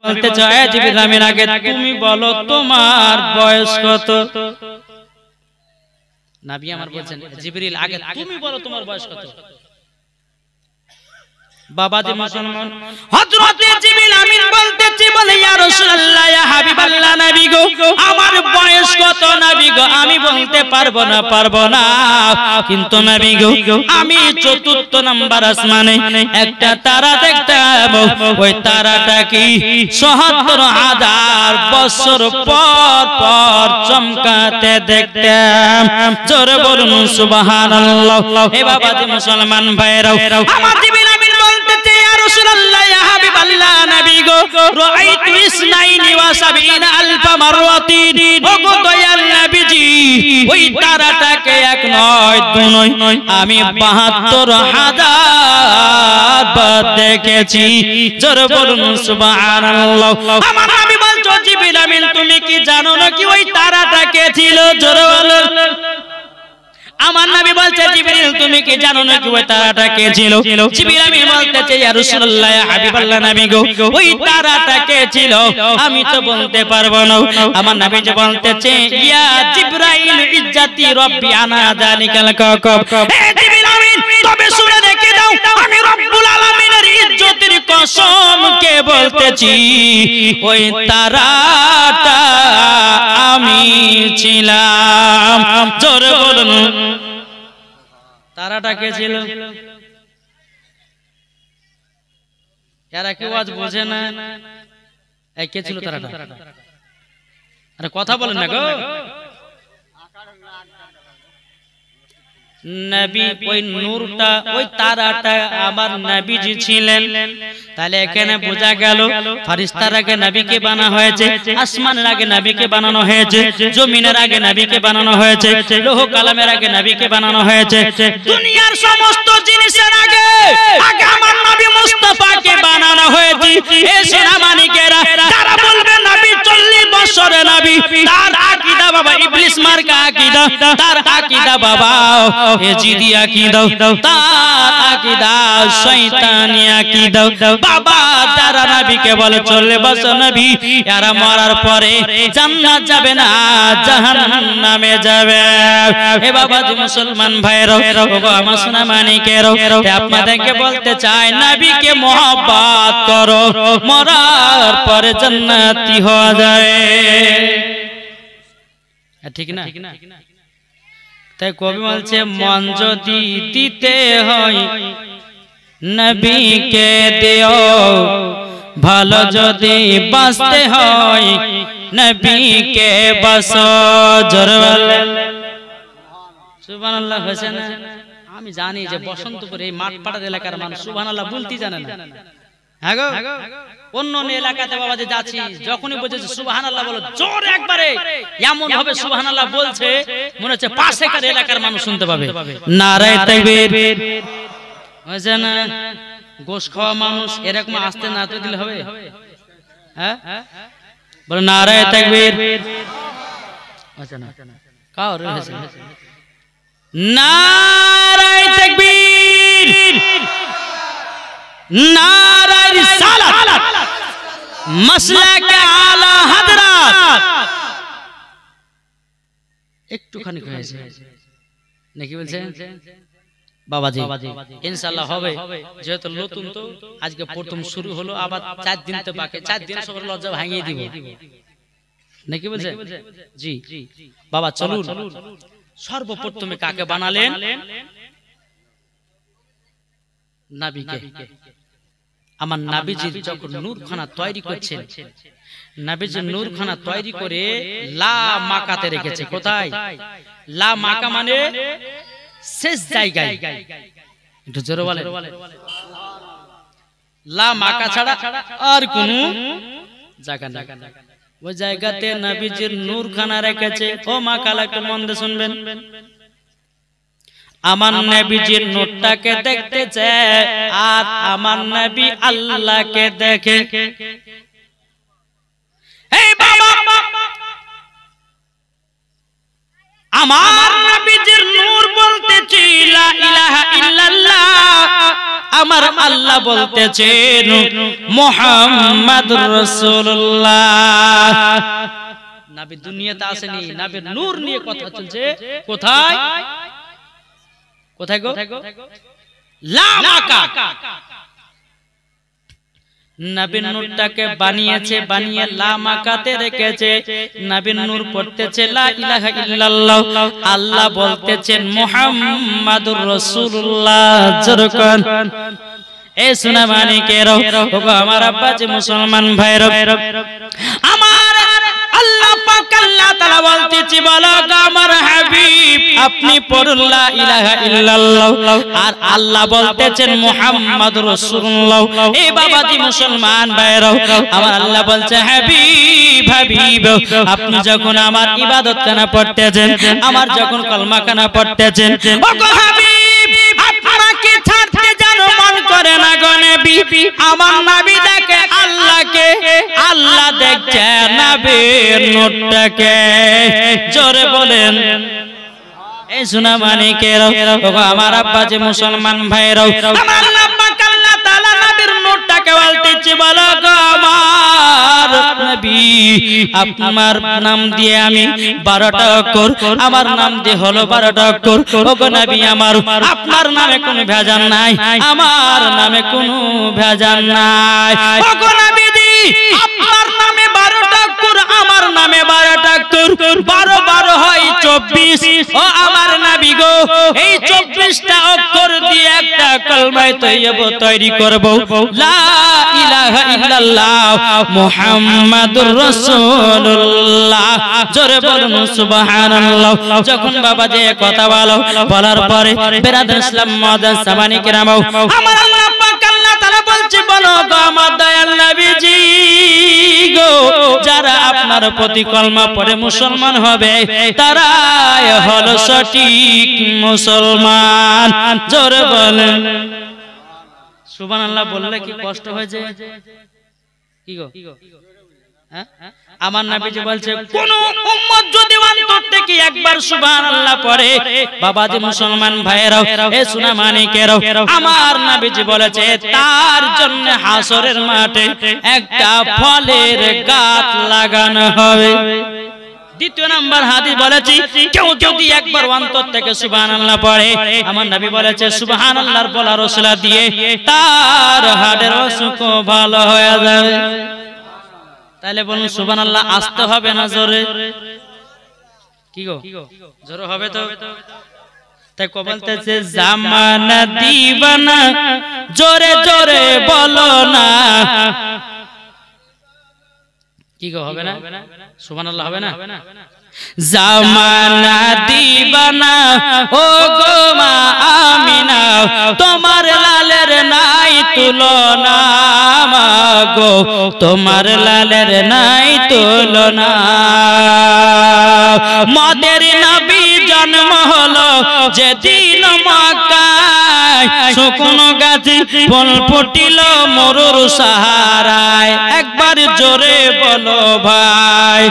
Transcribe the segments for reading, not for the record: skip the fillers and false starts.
বলতে চায় জিবরিল আমিন আগে তুমি বলো তোমার বয়স কত। নবী আমার বলছেন জিবরিল আগে তুমি বলো তোমার বয়স কত। বাবাজি মুসলমান হযরত জিবরিল আমিন বলতেছি বলে ইয়া রাসূলুল্লাহ ইয়া হাবিবাল্লাহ নবী গো আমার বয়স কত নবী গো আমি বলতে পারবো না কিন্তু নবী গো আমি চতুর্থ নাম্বার আসমানে একটা তারা দেখতাম ওই তারাটা কি ৭৭,০০০ বছর পর পর চমকাতে দেখতাম। জোরে বলুন সুবহানাল্লাহ। হে বাবাজি মুসলমান ভাইরাও আমার জিবরিল আমিন বলতেছে ইয়া রাসূলুল্লাহ ইয়া হাবিবাল্লাহ নবী গো রাআইতু ৭২,৭০,০০০ মাররাতিন ও গো দয়াল নবীজি ওই তারাটাকে এক নয় দুই নয় আমি ৭২,০০০ বার দেখেছি। জোরে বলুন সুবহানাল্লাহ। আমার নবী বলছো জিবরিল আমিন তুমি কি জানো না কি ওই তারাটা কে ছিল। জোরে বলুন। আমার নবী বলছে জিবরিল তুমি কি জানো না কি ওই তারাটা কে ছিল। জিবরিল আমিন বলতেছে ইয়া রাসূলুল্লাহ ইয়া হাবিবাল্লাহ নবী গো ওই তারাটা কে ছিল আমি তো বলতে পারবো না। আমার নবী যে বলতেছে ইয়া জিবরাইল ইজ্জতি রব্বি আনা যালিকাল কাওকাব। হে জিবরিল আমিন তবে শুনে রেখে দাও আমি রব্বুল আলামিনের ইজ্জতের কসম কে বলতেছি ওই তারাটা আমি ছিলাম। জোরে বলুন তারাটা কে ছিল। এরা কেউ আজ বোঝে না এই কে ছিল তারাটা। আরে কথা বলেন না গো। নবী ওই নূরটা ওই তারাটা আমার নবীজি ছিলেন। তাহলে এখানে বোঝা গেল ফেরেশতার আগে নবীকে বানানো হয়েছে, আসমানের আগে নবীকে বানানো হয়েছে, জমিনের আগে নবীকে বানানো হয়েছে, লৌহ কালামের আগে নবীকে বানানো হয়েছে, দুনিয়ার সমস্ত জিনিসের আগে আমার নবী মুস্তাফাকে বানানো হয়েছে। এ সোনা মানিকেরা তারা বলবে নবী 40 বছরের নবী তার আকীদা বাবা ইবলিস মার্কা আকীদা, তার আকীদা বাবা এজিদি আকীদা, তার আকীদা শয়তানি আকীদা বাবা। তারা নবীকে বলে 40 বছর নবী এরা মরার পরে জান্নাত যাবে না জাহান্নামে যাবে। হে বাবা জি মুসলমান ভাইরা ও আমার সোনা মানিকেরা আপনাদেরকে বলতে চাই নবীকে মহব্বত করো মরার পরে জান্নাতি হওয়া যায়। ঠিক না? তাই কবি বলছে মন যদি দিতে হয় নবীকে দিও, ভালো যদি বাঁচতে হয় নবীকে বাসো। জোরে বলেন সুবহানাল্লাহ। হয়েছে না? আমি জানি যে বসন্তপুর এই মাঠপাড়ার এলাকার মানুষ সুবহানাল্লাহ বলতে জানে না। হ্যাঁ গো অন্য এলাকাতে বাবা যে যাচ্ছি যখনই বলছে সুবহানাল্লাহ বলো জোরে একবারে এমন ভাবে সুবহানাল্লাহ বলছে মনে হচ্ছে পাশেকার এলাকার মানুষ শুনতে পাবে। নারায়ে তাকবীর। হয়েছে না? গোশ খাওয়া মানুষ এরকম আসতে না তো দিলে হবে? হ্যাঁ বলো নারায়ে তাকবীর। আচ্ছা না কাও রয়েছে নারায়ে তাকবীর, নারায়ে রিসালাত, মাসলাকে আলা হযরত। একটুখানি হয়েছে নাকি বলছেন বাবাজি? ইনশাআল্লাহ হবে, যেহেতু নতুন তো আজকে প্রথম শুরু হলো, আবার 4 দিন তো বাকি, 4 দিন সবার লজ্জা ভাঙিয়ে দিব নাকি বলছেন? জি বাবা চলুন। সর্বপ্রথমে কাকে বানালেন? নবীকে। আমার নবীজি যখন নূরখানা তৈরি করছেন, নবীজি নূরখানা তৈরি করে লা মাকাতে রেখেছে। কোথায়? লা মাকা মানে শেষ জায়গায়। একটু জোরে বলেন। লা মাকা ছাড়া আর কোনো জায়গা নেই। ওই জায়গাতে নবীজির নূরখানা রেখেছে। ও মা কালা একটু মন দিয়ে শুনবেন। আমার নবীজির নূরটাকে দেখতে চায় আর আমার নবী আল্লাহকে দেখে। এই বাবা আমার নবীজির নূর বলতেছি লা ইলাহা ইল্লাল্লাহ আমার আল্লাহ বলতেছেন মুহাম্মাদুর রাসূলুল্লাহ। নবী দুনিয়াতে আসেনি, নবীর নূর নিয়ে কথা চলছে। কোথায় কোথায় গো? লা মাকা। নবীর নূরটাকে বানিয়েছে, বানিয়ে লা মাকাতে রেখেছে। নবীর নূর পড়তেছে লা ইলাহা ইল্লাল্লাহ। আল্লাহ বলতেছেন মুহাম্মাদুর রাসূলুল্লাহ। জোরকান এ সোনা মানিকেরও, ওগো আমার আব্বাজি মুসলমান ভাইরা, আমার আল্লাহ পাক আল্লাহ তাআলা বলতেছি, বলো গো আমার হাবিব আপনি পড়ুন লা ইলাহা ইল্লাল্লাহ। আর আল্লাহ বলতেছেন মুহাম্মাদুর রাসূলুল্লাহ। এই বাবাজি মুসলমান ভাইরা, আমার আল্লাহ বলছে হাবিব হাবিব আপনি যখন আমার ইবাদত খানা পড়তেছেন, আমার যখন কলমা খানা পড়তেছেন, ওগো হাবিব আপনাকে ছাড়তে যেন মন করে না গো নবী। আমার নবী দেখে আল্লাহকে, আল্লাহ দেখছে নবীর নূরটাকে। জোরে বলেন এই সোনা মানিকেরও, ওগো আমার আব্বাজি মুসলমান ভাইরাও, আমার আল্লাহ পাক আল্লাহ তাআলা নবীর নূরটাকে বলতেছে, বলো গো আমার নবী আপনার নাম দিয়ে আমি 12টা অক্ষর, আমার নাম দিয়ে হলো 12টা অক্ষর। ওগো নবী আমার আপনার নামে কোনো ভেজাল নাই, আমার নামে কোনো ভেজাল নাই। ওগো নবীজি আপনার নামে 12টা অক্ষর, আমার নামে 12টা অক্ষর, 12 12 হয় 24। ও আমার নবী গো এই 24টা অক্ষর দিয়ে একটা কলমা তৈয়বা তৈরি করব, লা ইলাহা ইল্লাল্লাহ মুহাম্মাদুর রাসূলুল্লাহ। জোরে বলুন সুবহানাল্লাহ। যখন বাবা যে কথা বলো, বলার পরে বেরাদার ইসলাম মুআজ্জাজ সামানি কিরাম, আমার আল্লাহ পাক আল্লাহ তাআলা বলছে, বলো গো আমার দয়াল নবীজি গো যারা আপনার প্রতি কলমা পড়ে মুসলমান হবে তারাই হলো সঠিক মুসলমান। জোরে বলেন সুবহানাল্লাহ। বললে কি কষ্ট হয়ে যায়? কি গো হ্যাঁ? আমার নবীজি বলছে কোন উম্মত যদি অন্তর থেকে একবার সুবহানাল্লাহ পড়ে, বাবাজি মুসলমান ভাইরাও এ সোনা মানিকেরাও, আমার নবীজি বলেছে তার জন্য হাসরের মাঠে একটা ফলের গাছ লাগানো হবে। দ্বিতীয় নাম্বার হাদিস বলেছি, কেউ যদি একবার অন্তর থেকে সুবহানাল্লাহ পড়ে, আমার নবী বলেছে সুবহানাল্লাহর বলার ওসিলা দিয়ে তার হাড়ের অসুখ ভালো হয়ে যাবে। তাহলে বলুন সুবহানাল্লাহ আসতে হবে না জোরে? কি গো জোরে হবে তো? তাই কো বলতেছে জামানা দিবানা জোরে জোরে বলো না। কি গো হবে না? সুবহানাল্লাহ হবে না? জামানা দিবানা ও গো মা আমিনা, তোমার লালের নাই তুলনা মাগো, তোমার লালের নাই তুলনা। মদের নবী জন্ম হলো যেদিন মক্কায়, শুকনো গাছে ফল ফুটিল মরুর সাহারায়। একবার জোরে বলো ভাই,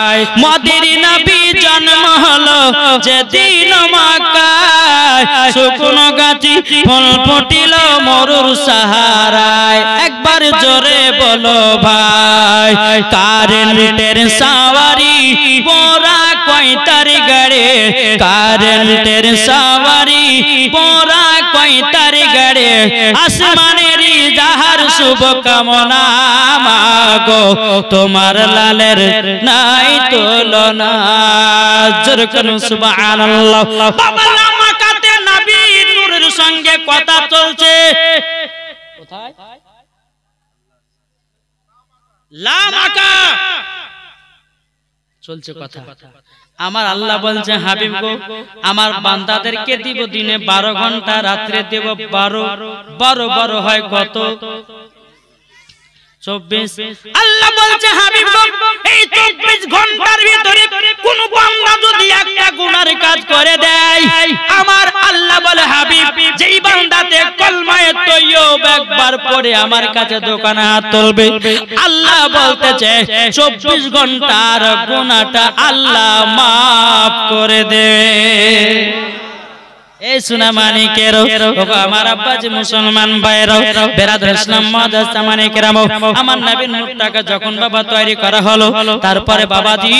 মদের নবী জন্ম হলো যেদিন মক্কায়, শুকনো গাছে ফল ফুটিল মরুর সাহারায়। একবার জোরে বলো ভাই, কারেন্টের সাওয়ারি পোরা কয়তার গাড়ে, কারেন্টের সাওয়ারি পোরা কয়তার গাড়ে, আসমানের যাহার শুভ কামনা মাগো, তোমার লালের নাই তুলনা। জোরে করুন সুবহানাল্লাহ। বাবা লামাকাতে নবীর নূরের সঙ্গে কথা চলছে। কোথায়? লামাকা চলছে কথা। আমার আল্লাহ বলছে হাবিব গো আমার বান্দাদেরকে দিব দিনে 12 ঘন্টা, রাত্রে দেব 12। 12 হয় কত? 24। আল্লাহ বলছে হাবিব গো এই 24 ঘন্টার ভিতরে কোন বান্দা যদি একটা গুনার কাজ করে দেয়, আমার আল্লাহ বলে হাবিব যেই বান্দাতে কলমায়ে তৈয়ব একবার পড়ে আমার কাছে দোকানে হাত তুলবে, আল্লাহ বলতেছে 24 ঘন্টার গুনাহটা আল্লাহ maaf করে দেবে। এই সোনা মানিকের ওগো আমার আব্বাজি মুসলমান ভাইরা বেরাদর ইসলাম মাদ্রাসা মানিকেরাম আমার নবীর নূরটাকে যখন বাবা তৈরি করা হলো তারপরে বাবাজি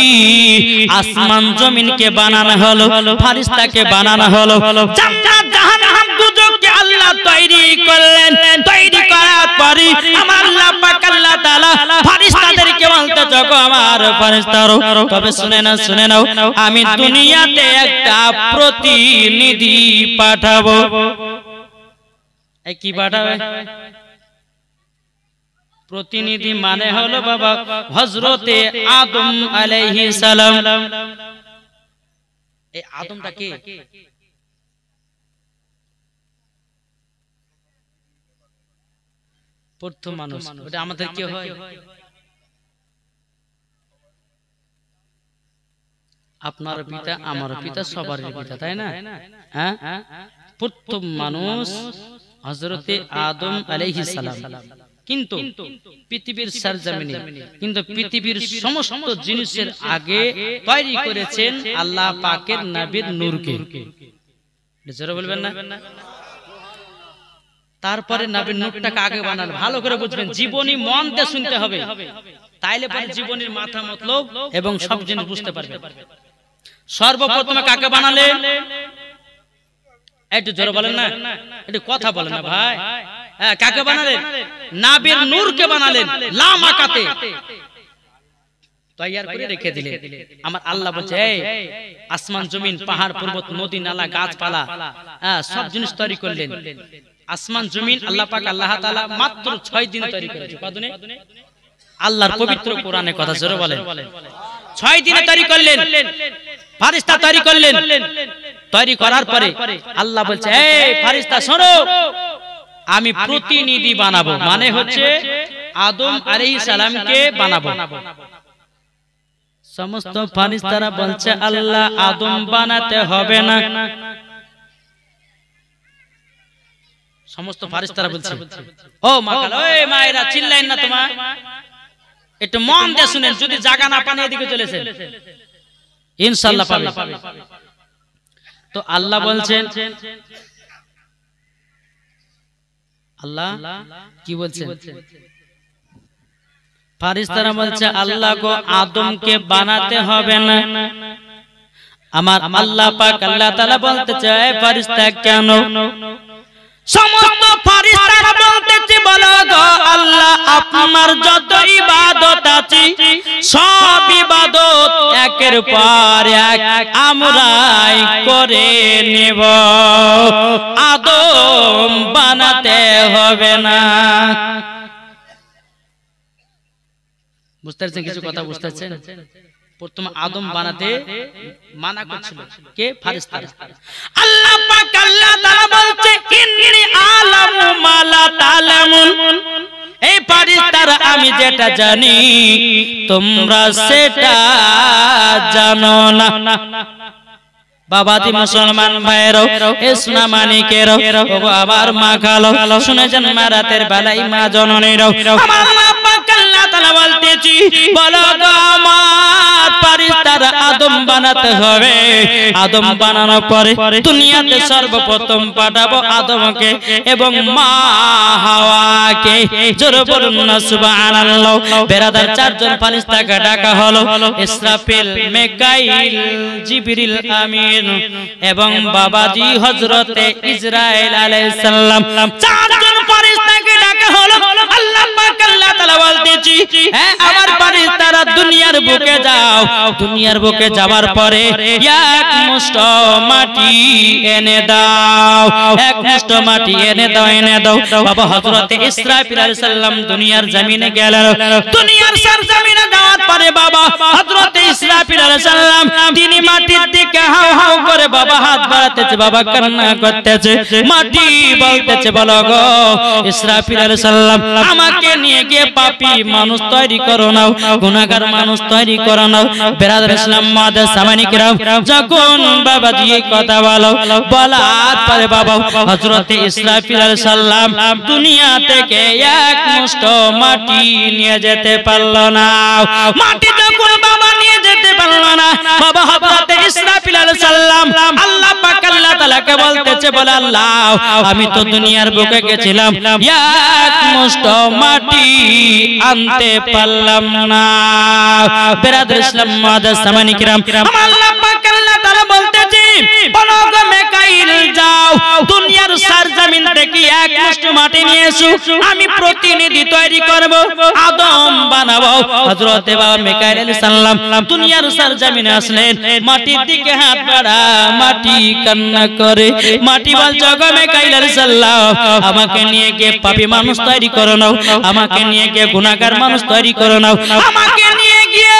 আসমান জমিনকে বানানো হলো ফেরেশতাকে বানানো হলো জান্নাত জাহান্নাম দুজককে আল্লাহ তৈরি করলেন তৈরি করার পরে আমার আল্লাহ পাক আল্লাহ তাআলা ফেরেশতাদেরকে বলতে জগো আমার ফেরেশতারো তবে শুনে নাও আমি দুনিয়াতে একটা প্রতিনিধি পাঠাবো এই কি পাঠাবে প্রতিনিধি মানে হলো বাবা হযরতে আদম আলাইহিস সালাম এই আদমটা কে প্রথম মানুষ ওটা আমাদের কি হয় আপনার পিতা আমার পিতা সবার পিতা তাই না হ্যাঁ প্রথম মানুষ হযরতে আদম আলাইহিস সালাম কিন্তু পৃথিবীর সরজমিনে কিন্তু পৃথিবীর সমস্ত জিনিসের আগে তৈরি করেছেন আল্লাহ পাকের নবীর নূরকে জোরে বলবেন না তারপরে নবীর নূরটাকে আগে বানান ভালো করে বুঝবেন জীবনী মন দিয়ে শুনতে হবে তাইলে পরে জীবনের মাথা মতলব এবং সব জিনিস বুঝতে পারবে সর্বপ্রথমে কাকে বানালেন একটু জোরে বলেন না একটু কথা বলেন না ভাই হ্যাঁ কাকে বানালেন নবীর নূরকে বানালেন লামাকাতে তৈয়ার করে রেখে দিলেন আমার আল্লাহ বলছে এই আসমান জমিন পাহাড় পর্বত নদী নালা গাছপালা সব জিনিস তৈরি করলেন আসমান জমিন আল্লাহ পাক আল্লাহ তাআলা মাত্র 6 দিন তৈরি করেছে কতদিনে আল্লাহর পবিত্র কোরআনে কথা জোরে বলেন 6 দিনে তৈরি করলেন ফেরেশতা তৈরি করলেন তৈরি করার পরে আল্লাহ বলছে এই ফেরেশতা শোনো আমি প্রতিনিধি বানাবো মানে হচ্ছে আদম আলাইহিস সালামকে বানাবো সমস্ত ফেরেশতারা বলছে আল্লাহ আদম বানাতে হবে না সমস্ত ফেরেশতারা বলছে ও মাকাল ওই মায়েরা চিল্লাইন না তোমা একটু মন দিয়ে শুনেন যদি জায়গা না পান এদিকে চলেছেন ইনশাআল্লাহ পাবে তো আল্লাহ বলছেন আল্লাহ কি বলছেন ফেরেশতারা বলছে আল্লাহ গো আদমকে বানাতে হবে না আমার আল্লাহ পাক আল্লাহ তাআলা বলতে চায় ফেরেশতা কেন সমস্ত ফেরেশতারা বলতেছে বলো গো আল্লাহ আপনার যত ইবাদত আছে সব ইবাদত একের পর এক আমরাই করে নেব আদম বানাতে হবে না বুঝতে পারছেন কিছু কথা বুঝতে পারছেন প্রথমে আদম বানাতে মানা করছিল কে ফেরেশতারা আল্লাহ পাক আল্লাহ তাআলা বলছে ইন্নী আলামু মা লা তা'লামুন এই ফেরেশতারা আমি যেটা জানি তোমরা সেটা জানো না বাবাজি মুসলমান ভাইরা ইসলাম মানিকেরা ও আবার মা খালো শুনেছেন মা রাতের বেলায় মা জননীরা আমার মা পাক আল্লাহ তাআলা বলতেছি বলো গো আমার ফেরেশতারা আদম বানাতে হবে আদম বানানোর পরে দুনিয়াতে সর্বপ্রথম পাঠাবো আদমকে এবং মা হাওয়াকে জোরে বলুন না সুবহানাল্লাহ বেরাদার চারজন ফেরেশতাকে ডাকা হলো ইসরাফিল মিকাইল জিবরিল আমিন এবং বাবাজি হযরতে ইসরাইল আলাইহিস সালাম চারজন ফেরেশতাকে ডাকা হলো আল্লাহ পাক আল্লাহ তাআলা বলতেছি হ্যাঁ আমার ফেরেশতারা দুনিয়ার বুকে যাও দুনিয়ার বুকে যাওয়ার পরে এক মুষ্ঠ মাটি এনে দাও এক মুষ্ঠ মাটি এনে দাও বাবা হযরতে ইসরাফিল আলাইহিস সালাম দুনিয়ার জমিনে গেলেন দুনিয়ার সরজমিনে যাওয়ার পরে বাবা হযরতে ইসরাফিল আলাইহিস সালাম তিনি মাটির দিকে হাউ হাউ করে বাবা হাত বাড়াতেছে বাবা কান্না করতেছে মাটি বলতেছে বলো গো ইসরাফিল আলাইহিস সালাম আমাকে নিয়ে গিয়ে পাপী মানুষ তৈরি করো নাও গুনাহগার মানুষ তৈরি করো নাও বেরাদার ইসলাম মাদ্রাসা মানিকেরাম যখন বাবা দিয়ে কথা বলো বলার পরে বাবা হযরতে ইসরাফিল আলাইহিস সালাম দুনিয়া থেকে এক মুষ্ঠ মাটি নিয়ে যেতে পারলো না মাটি যখন বাবা নিয়ে যেতে পারলো না বাবা হযরতে ইসরাফিল আলাইহিস সালাম আল্লাহ পাক আল্লাহ তাআলাকে বলতেছে বলে আল্লাহ আমি তো দুনিয়ার বুকে গেছিলাম এক মুষ্ঠ মাটি আনতে পারলাম না বেরাদর ইসলাম মুআদ্দাস সামানি কিরাম আমার আল্লাহ পাক আল্লাহ তাআলা বলতেছে বলো গো মিকাইল যাও দুনিয়ার সরজমিন থেকে এক মুষ্ঠ মাটি নিয়ে এসো আমি প্রতিনিধি তৈরি করব আদম বানাবো হযরত বাবা মিকাইল আলাইহিস সালাম দুনিয়ার সরজমিনে আসলেন মাটির দিকে হাত বাড়া মাটি কান্না করে মাটি বলছে গো মিকাইল আলাইহিস সালাম আমাকে নিয়ে গিয়ে পাপী মানুষ তৈরি করো নাও আমাকে নিয়ে গিয়ে গুনাহগার মানুষ তৈরি করো নাও আমাকে নিয়ে গিয়ে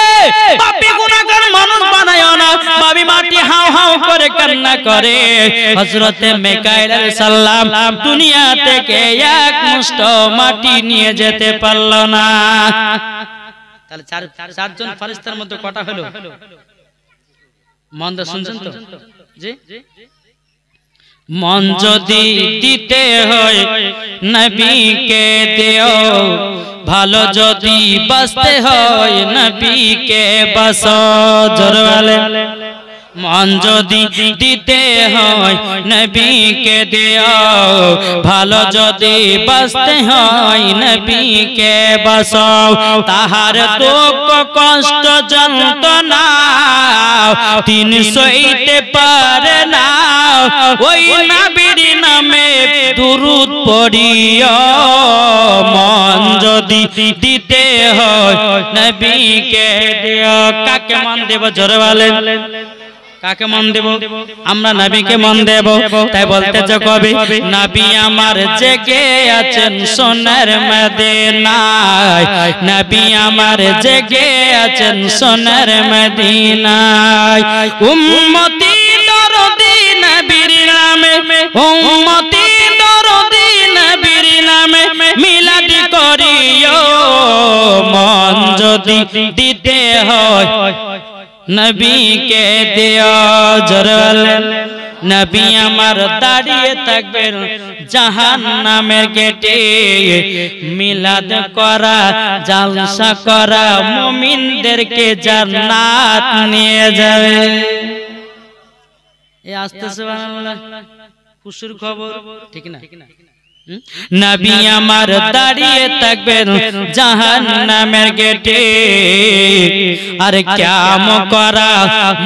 পাপী গুনাহগার মানুষ বানায়ো না পাপী মাটি হাউ হাউ করে কান্না করে হযরত মিকাইল আলাইহিস সালাম দুনিয়া থেকে এক মুষ্ঠ মাটি নিয়ে যেতে পারল না তাহলে চারজন ফেরেশতার মধ্যে কটা হলো মন দিয়ে শুনছেন তো জি মন যদি দিতে হয় নবীকে দিও ভালো যদি বাঁচতে হয় নবীকে বাঁচো জোরে মন যদি দিতে হয় নবীকে দিও ভালো যদি বাঁচতে হয় নবীকে বাঁচো তাহার দুঃখ কষ্ট যন্ত্রণা তিনি সইতে পারে না ওই নবীর নামে দুরূদ পড়িও মন যদি দিতে হয় নবীকে দিও কাকে মন দেব জোরে বলেন কাকে মন দেব আমরা নবীকে মন দেব তাই বলতেছে কবি নবী আমার জেগে আছেন সোনার মদিনায় নবী আমার জেগে আছেন সোনার মদিনায় উম্মতি দরদি নবীর নামে উম্মতি দরদি নবীর নামে মিলাদ করিও মন যদি দিতে হয় নবীকে দিও জোরে নবী আমার দাঁড়িয়ে থাকবেন জাহান্নামের গেটে মিলাদ করা জালসা করা মুমিনদেরকে জান্নাত নিয়ে যাবে এই আস্তে সুবহানাল্লাহ খুশির খবর ঠিক না নবী আমার দাঁড়িয়ে থাকবেন জাহান্নামের গেটে আর কিয়ামত করা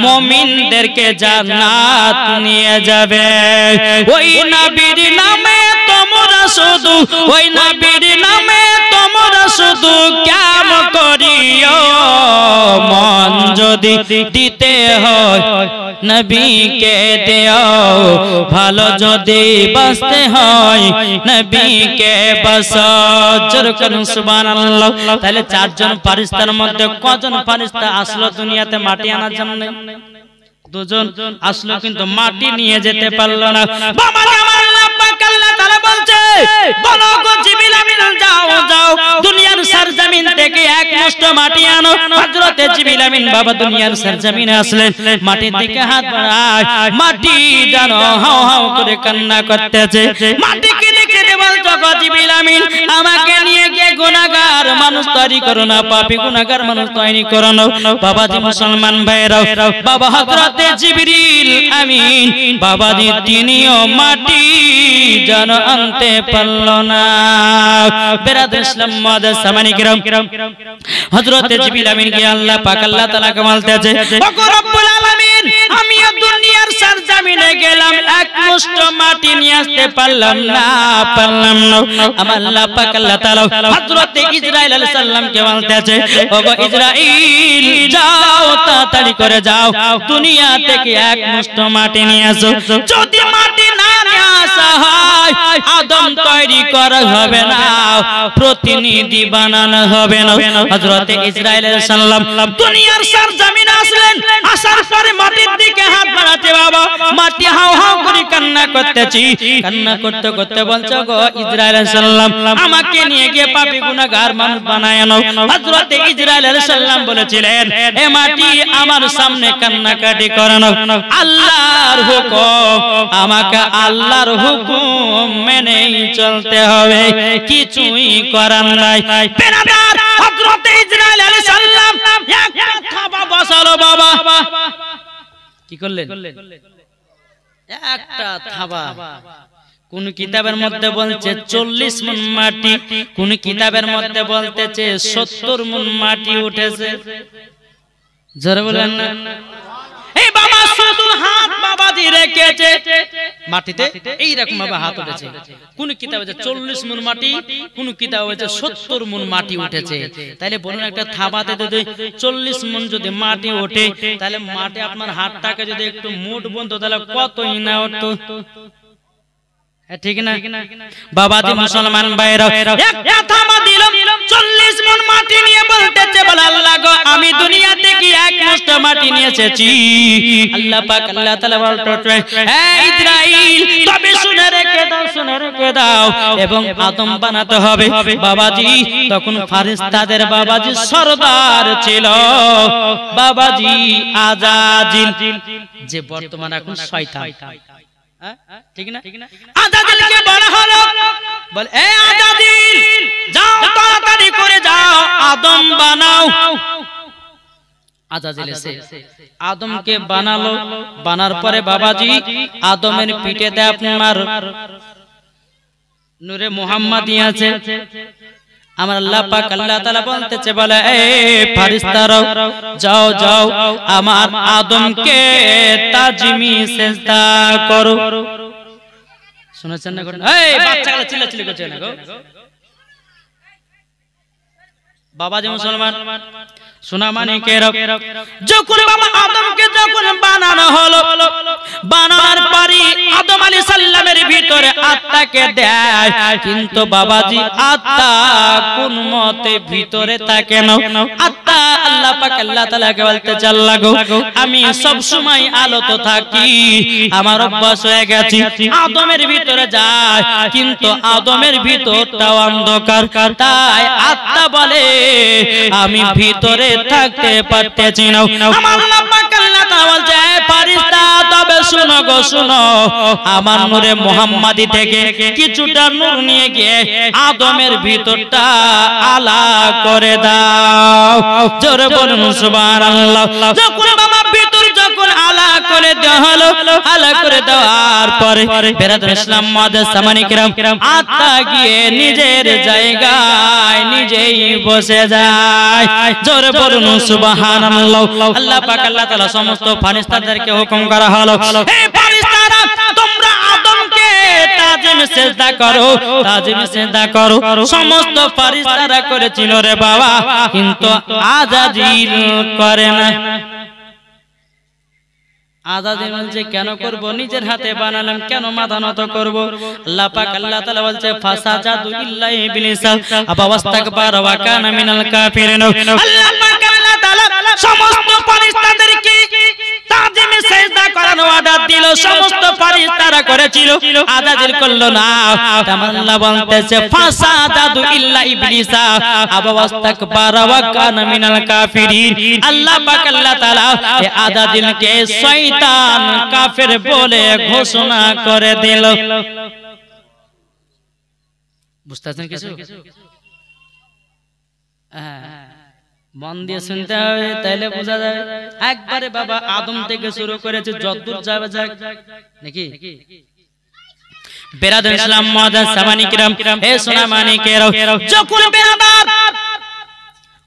মুমিনদেরকে জান্নাত নিয়ে যাবে ওই নবীর নামে তোমরা শুধু ওই নবীর নামে তোমরা শুধু কিয়ামত করিও মন যদি দিতে হয় নবীকে দিও ভালো যদি বাঁচতে হয় নবীকে বাঁচো জোরে করুন সুবহানাল্লাহ তাহলে চারজন ফেরেশতার মধ্যে কজন ফেরেশতা আসলো দুনিয়াতে মাটি আনার জন্য দুজন আসলো কিন্তু মাটি নিয়ে যেতে পারলো না বাবা আমার আল্লাহ পাক আল্লাহ তাআলা বলছে বলো গো জিবরিল আমিন যাও যাও দুনিয়ার সরজমিন থেকে এক মুষ্ঠ মাটি আনো হযরত জিবরিল আমিন বাবা দুনিয়ার সরজমিনে আসলেন মাটির দিকে হাত বাড়ায় মাটি যেন হাউ হাউ করে কান্না করতেছে মাটিকে দেখে বলছো গো জিবরিল আমিন আমাকে নিয়ে গিয়ে গুনাহগার মানুষ তৈরি করো না পাপী গুনাহগার মানুষ তৈরি করো না বাবাজি মুসলমান ভাইরা বাবা হযরত জিবরিল আমিন বাবাজি তিনিও মাটি যেন আনতে পারল না বেরাদর ইসলাম মুআদ্দাস সামানি কিরাম হযরত জিবরিল আমিন কে আল্লাহ পাক আল্লাহ তাআলা কে বলতেছে ওগো রব্বুল আলামিন আমি দুনিয়ার সরজমিনে গেলাম এক মুষ্ঠ মাটি নিয়ে আসতে পারলাম না আমার আল্লাহ পাক আল্লাহ তাআলা হযরত ইসরাইল আলাইহিস সালাম কে বলতেছে ওগো ইসরাইল যাও তাড়াতাড়ি করে যাও দুনিয়া থেকে এক মুষ্ঠ মাটি নিয়ে আসো যদি মাটি না নিয়ে আসা হয় আদম তৈরি করা হবে না প্রতিনিধি বানানো হবে না হযরত ইসরাইল আলাইহিস সালাম দুনিয়ার সরজমিনে আসলেন আসার পরে মাটির দিকে হাত বাড়াতে বাবা মাটি হাউ হাউ করে কান্না করতেছি কান্না করতে করতে বলছো গো ইসরাইল আলাইহিস সালাম আমাকে নিয়ে গিয়ে পাপী গুনাহগার মানুষ বানায় নাও হযরত ইসরাইল আলাইহিস সালাম বলেছিলেন এ মাটি আমার সামনে কান্নাকাটি করে নাও আল্লাহর হুকুম আমাকে আল্লাহর হুকুম মেনেই চলতে হবে কিছুই করার নাই বেরাদার হযরত ইসরাইল আলাইহিস সালাম এক কথা বসালো বাবা কি করলেন একটা থাবা। কোন কিতাবের মধ্যে বলছে 40 মণ মাটি, কোন কিতাবের মধ্যে বলতেছে 70 মণ মাটি উঠেছে। জোরে বলেন না। এই বাবা শুধু হাত বাবাজি রেখেছে মাটিতে, এই রকম ভাবে হাত উঠেছে। কোন কিতাবে 40 মণ মাটি, কোন কিতাবে 70 মণ মাটি উঠেছে। তাহলে বলুন একটা থাবাতে যদি 40 মণ যদি মাটি ওঠে, তাহলে মাটি আপনার হাতটাকে যদি একটু মুঠ বন্ধ, তাহলে কতই না উঠতো, ঠিক না বাবাজি? মুসলমান ভাইরা একটা থাবা দিল 40 মণ মাটি নিয়ে বলতেছে, বলে আল্লাহ গো আমি দুনিয়া থেকে এক মুষ্ঠ মাটি নিয়ে এসেছি। আল্লাহ পাক আল্লাহ তাআলা বলতে, হে ইসরাইল তবে শুনে রেখে দাও, শুনে রেখে দাও, এবং আদম বানাতে হবে। বাবাজি তখন ফেরেশতাদের বাবাজি সরদার ছিল বাবাজি আজাজিল, যে বর্তমান এখন শয়তান, ঠিক না? আজাজিলকে বলা হলো, বলে এ আজাজিল যাও তাড়াতাড়ি করে যাও আদম বানাও। আজাজিল এসে আদমকে বানালো। বানার পরে বাবাজি আদমের পিঠেতে আপনার নূরে মুহাম্মাদি আছে। আমার আল্লাহ পাক আল্লাহ তাআলা বলতেছে, বলে এ ফেরেশতারা যাও যাও আমার আদমকে তাজিমি সিজদা করো। শুনেছেন না? এই বাচ্চাগুলো চিল্লাচিল্লি করছে না গো বাবাজি মুসলমান সোনা মানিকের। যখন বাবা আদমকে যখন বানানো হলো, বানানোর পরে আদম আলাইহিস সালামের ভিতরে আত্মাকে দেয়, কিন্তু বাবাজি আত্মা কোন মতে ভিতরে থাকে না। আত্মা আল্লাহ পাক আল্লাহ তাআলাকে বলতে আল্লাহ গো আমি সব সময় আলোতে থাকি, আমার অভ্যাস হয়ে গেছে আদমের ভিতরে যায়, কিন্তু আদমের ভিতরটাও অন্ধকার। তাই আত্মা বলে আমি ভিতরে থাকতে পারতেছি না। আমার আল্লাহ পাক আল্লাহ তাআলা বলছে, ফেরেশতা তবে শুনো গো শুনো, আমার নূরে মুহাম্মাদি থেকে কিছুটা নূর নিয়ে গিয়ে আদমের ভিতরটা আলা করে দাও। জোরে বলুন সুবহানাল্লাহ। যখন বাবা ভিতর যখন আলা করে দেওয়া হলো, আলা করে দেওয়ার পরে বেরাদর ইসলাম মুআজ্জাজ সামানি কিরাম আত্মা গিয়ে নিজের জায়গায় নিজেই বসে যায়। জোরে বলুন সুবহানাল্লাহ। আল্লাহ পাক আল্লাহ তাআলা সমস্ত ফেরেশতাদেরকে হুকুম করা হলো, হে ফেরেশতারা তোমরা আদমকে তাজিম সিজদা করো, তাজিম সিজদা করো। সমস্ত ফেরেশতারা করেছিল রে বাবা, কিন্তু আজাজিল করে না। আজাজিল বলছে কেন করব, নিজের হাতে বানালাম, কেন মাথা নত করব? আল্লাহ পাক আল্লাহ তাআলা বলছে ফাসাজাদু ইল্লা ইবলিস আবা ওয়াস্তাকবারা ওয়া কানা মিনাল কাফিরিন। আল্লাহ পাক আল্লাহ তাআলা সমস্ত ফেরেশতাদেরকে তাজিমে সিজদা করার অর্ডার দিল, সমস্ত ফেরেশতারা করেছিল, আজাজিল করলো না। আল্লাহ বলতেছে ফাসাজাদু ইল্লা ইবলিস আবা ওয়াস্তাকবারা ওয়া কানা মিনাল কাফিরিন। আল্লাহ পাক আল্লাহ তাআলা এই আজাজিলকে শয়তান কাফের বলে ঘোষণা করে দিল। বুঝতেছেন কিছু? মন দিয়ে শুনতে হবে, তাইলে বোঝা যাবে। একবারে বাবা আদম থেকে শুরু করেছে যতদূর যাবে যাক নাকি। বেরাদর ইসলাম মুআজ্জাজ সামানি কিরাম, হে সোনা মানিকের, যখন বেরাদার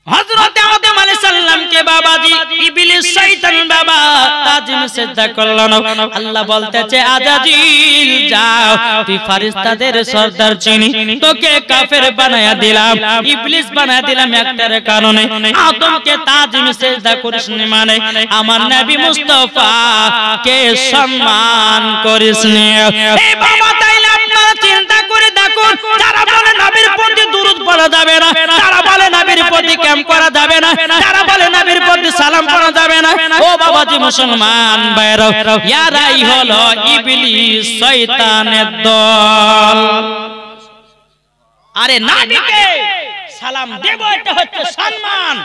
হযরত আদম আলাইহিস সালামকে বাবাজি ইবলিস শয়তান বাবা তাজিম সিজদা করলো না। আল্লাহ বলতেছে আজাজিল যাও, তুই ফেরেশতাদের সরদার চিনি, তোকে কাফের বানায়া দিলাম, ইবলিস বানায়া দিলাম একটার কারণে, আদমকে তাজিম সিজদা করিস নি মানে আমার নবী মুস্তাফা কে সম্মান করিস নি। এই বাবা তাইলে আপনারা চিন্তা করে দেখুন, যারা বলে নবীর প্রতি দুরূদ পড়া যাবে না, যারা বলে নবীর প্রতি ক্যাম্প করা যাবে না, যারা বলে নবীর প্রতি সালাম পড়া যাবে না, ও বাবাজি মুসলমান ভাইরা, ইয়ারাই হলো ইবলিস শয়তানের দল। আরে নবীকে সালাম দেব এটা হচ্ছে সম্মান,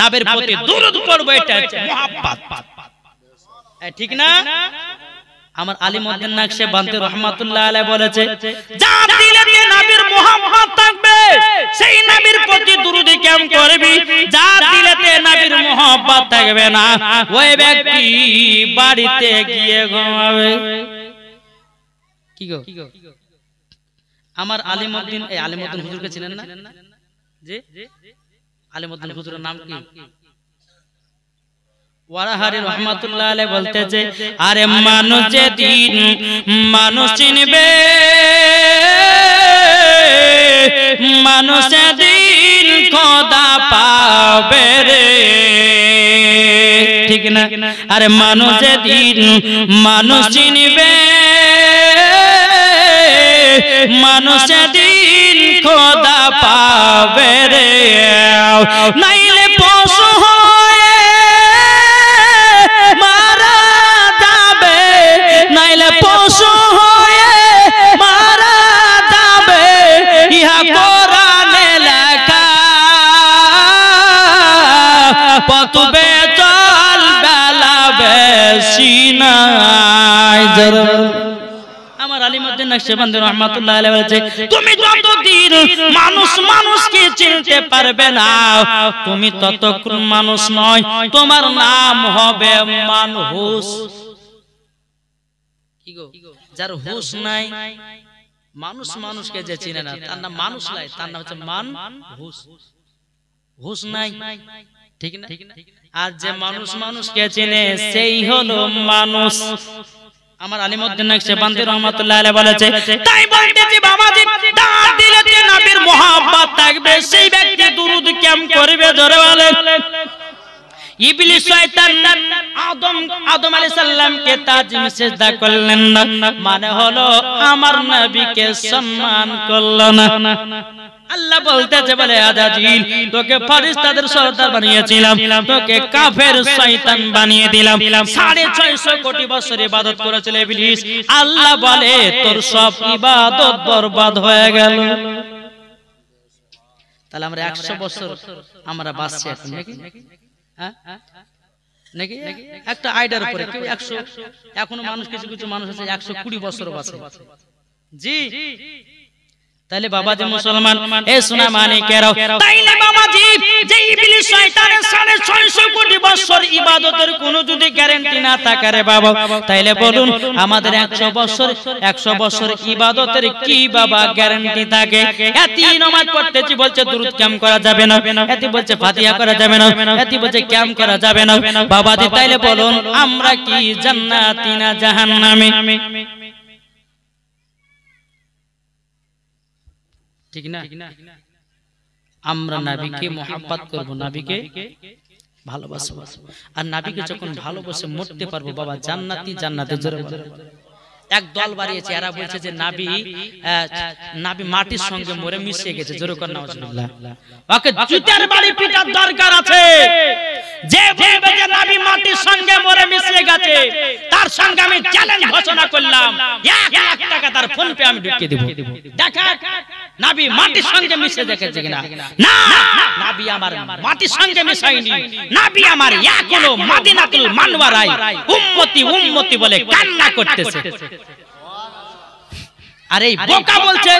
নবীর প্রতি দুরূদ পড়ব এটা হচ্ছে মুহাব্বত, ঠিক না? আমার আলিমউদ্দিন নাকশবন্দি রাহমাতুল্লাহ আলাইহি বলেছে, যার দিলেতে নবীর মুহাব্বত থাকবে সেই নবীর প্রতি দুরূদ কায়েম করবি, যার দিলেতে নবীর মুহাব্বত থাকবে না ওই ব্যক্তি বাড়িতে গিয়ে ঘুমাবে। কি গো আমার আলিমউদ্দিন এই আলিমউদ্দিন হুজুরকে চিনেন না জি আলিমউদ্দিন হুজুরের নাম কি ওয়ারাহারি রহমাতুল্লাহ আলাইহি বলতেছে আরে মানুষ যেদিন মানুষ চিনবে মানুষ যেদিন খোদা পাবে রে ঠিক না আরে মানুষ যেদিন মানুষ চিনবে মানুষ যেদিন খোদা পাবে রে নাইলে পশু হয়ে মারা যাবে নাইলে পশু হয়ে মারা যাবে ইহা কোরআনে লেখা পতবে চল বেলা বেশি নাই আমার আলিমউদ্দিন নকশবন্দি রহমাতুল্লাহ আলাইহি বলেছে তুমি যতদিন মানুষ মানুষকে চিনতে পারবে না তুমি ততক্ষণ মানুষ নয় তোমার নাম হবে মানহুস কি গো যার হুশ নাই মানুষ মানুষকে যে চিনে না তার নাম মানুষ নাই তার নাম হচ্ছে মানহুস হুশ নাই ঠিক না আর যে মানুষ মানুষকে চিনে সেই হলো মানুষ আমার আলিমউদ্দিন নকশবন্দি রাহমাতুল্লাহ আলাইহি বলেছে তাই বলতেছি বাবাজি তার দিলেতে নবীর মোহাব্বত থাকবে সেই ব্যক্তি দুরূদ কেম করবে জোরে বলেন ইবলিস শয়তান আদম আলাইহিস সালামকে তাজিম সিজদা করলেন না মানে হলো আমার নবীকে সম্মান করলো না আল্লাহ বলতেছে বলে আজাজিল তোকে ফেরেশতাদের সরদার বানিয়েছিলাম তোকে কাফের শয়তান বানিয়ে দিলাম 650 কোটি বছর ইবাদত করেছিল ইবলিস আল্লাহ বলে তোর সব ইবাদত বরবাদ হয়ে গেল তাহলে আমরা 100 বছর আমরা বাঁচছি এখন নাকি হ্যাঁ নাকি একটা আইডিয়ার উপরে কেউ 100 এখনো মানুষ কিছু কিছু মানুষ আছে 120 বছর বাঁচে জি তাইলে বাবাজি মুসলমান এ সোনা মানিকেরাও তাইলে বাবাজি যে ইবলিস শয়তানের 650 কোটি বছর ইবাদতের কোনো যদি গ্যারান্টি না থাকে রে বাবা তাইলে বলুন আমাদের 100 বছর ইবাদতের কি বাবা গ্যারান্টি থাকে এতি নামাজ পড়তেছি বলছে দুরূদ কাম করা যাবে না এতি বলছে ফাতিহা করা যাবে না এতি বলছে কাম করা যাবে না বাবাজি তাইলে বলুন আমরা কি জান্নাতি না জাহান্নামী ঠিক না আমরা নবীকে মোহাব্বত করব নবীকে ভালোবাসবো আর নবীকে যখন ভালোবাসে মরতে পারবো বাবা জান্নাতি জান্নাতে জোরে এক দল বাড়িয়েছে এরা বলছে যে নবী মাটির সঙ্গে মরে মিশে গেছে জোরে কর নাউজুবিল্লাহ ওকে জুতার বাড়ি পিটার দরকার আছে যে বলবে যে নবী মাটির সঙ্গে মরে মিশে গেছে তার সঙ্গে আমি চ্যালেঞ্জ ঘোষণা করলাম 1 লাখ টাকা তার ফোন পে আমি ঢুকিয়ে দেব দেখা নবী মাটির সঙ্গে মিশে গেছে কিনা না নবী আমার মাটির সঙ্গে মিশাইনি নবী আমার এখনো মদিনাতুল মানওয়ারায় উম্মতি উম্মতি বলে কান্না করতেছে আর এই বোকা বলছে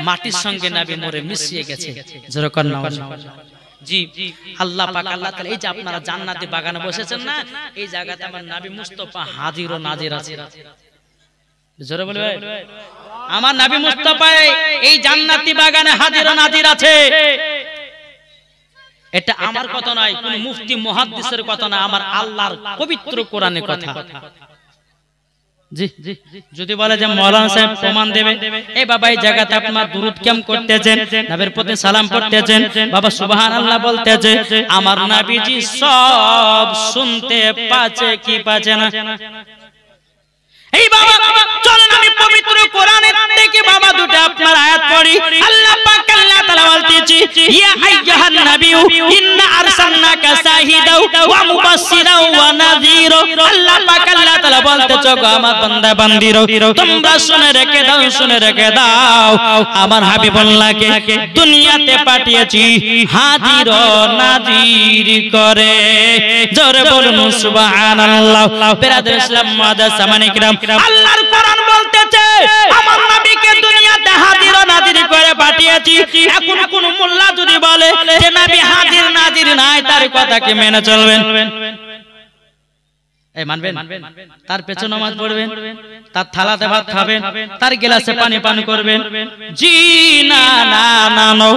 মাটির সঙ্গে নবী মরে মিশিয়ে গেছে জোরে কর নাউজুবিল্লাহ জি আল্লাহ পাক আল্লাহ তাআলা এই যে আপনারা জান্নাতি বাগানে বসেছেন না এই জায়গাতে আমার নবী মুস্তাফা হাজির ও নাজির আছে জোরে বলবে আমার নবী মুস্তাফা এই জান্নাতি বাগানে হাজির ও নাজির আছে এটা আমার কথা নয় কোন মুফতি মুহাদ্দিসের কথা না আমার আল্লাহর পবিত্র কোরআনের কথা জি যদি বলে যে মাওলানা সাহেব প্রমাণ দেবে এই বাবা এই জায়গাতে আপনারা দুরূদ কেম করতেছেন নবীর প্রতি সালাম পড়তেছেন বাবা সুবহানাল্লাহ বলতেছে আমার নবীজি সব শুনতে পাচ্ছে কি পাচ্ছে না এই বাবা চলেন আমি পবিত্র কোরআনের থেকে বাবা দুটো আপনার আয়াত পড়ি আল্লাহ পাক আল্লাহ তাআলা বলতেছে ইয়া আইয়ুহান নাবিয়্যু ইন্না আরসালনাকা শাহিদাও ওয়া মুবাশশিরাও ওয়া নাযীরা আল্লাহ পাক আল্লাহ তাআলা বলতেছে গো আমার বান্দা বান্দীরা তোমরা শুনে রেখে দাও আমার হাবিবুল্লাহকে দুনিয়াতে পাঠিয়েছি হাজির ও নাযীর করে জোরে বলুন সুবহানাল্লাহ বিরাদর ইসলাম মাদার সামানে কিরাম আল্লাহর কোরআন বলতেছে আমার নবীকে দুনিয়াতে হাজির ও নাজির করে পাঠিয়েছি এখন কোন মোল্লা যদি বলে যে নবী হাজির নাজির নাই তার কথা কি মেনে চলবেন এই মানবেন? তার পেছনে নামাজ পড়বেন, তার থালাতে ভাত খাবেন, তার গ্লাসে পানি পান করবেন? জি না না না,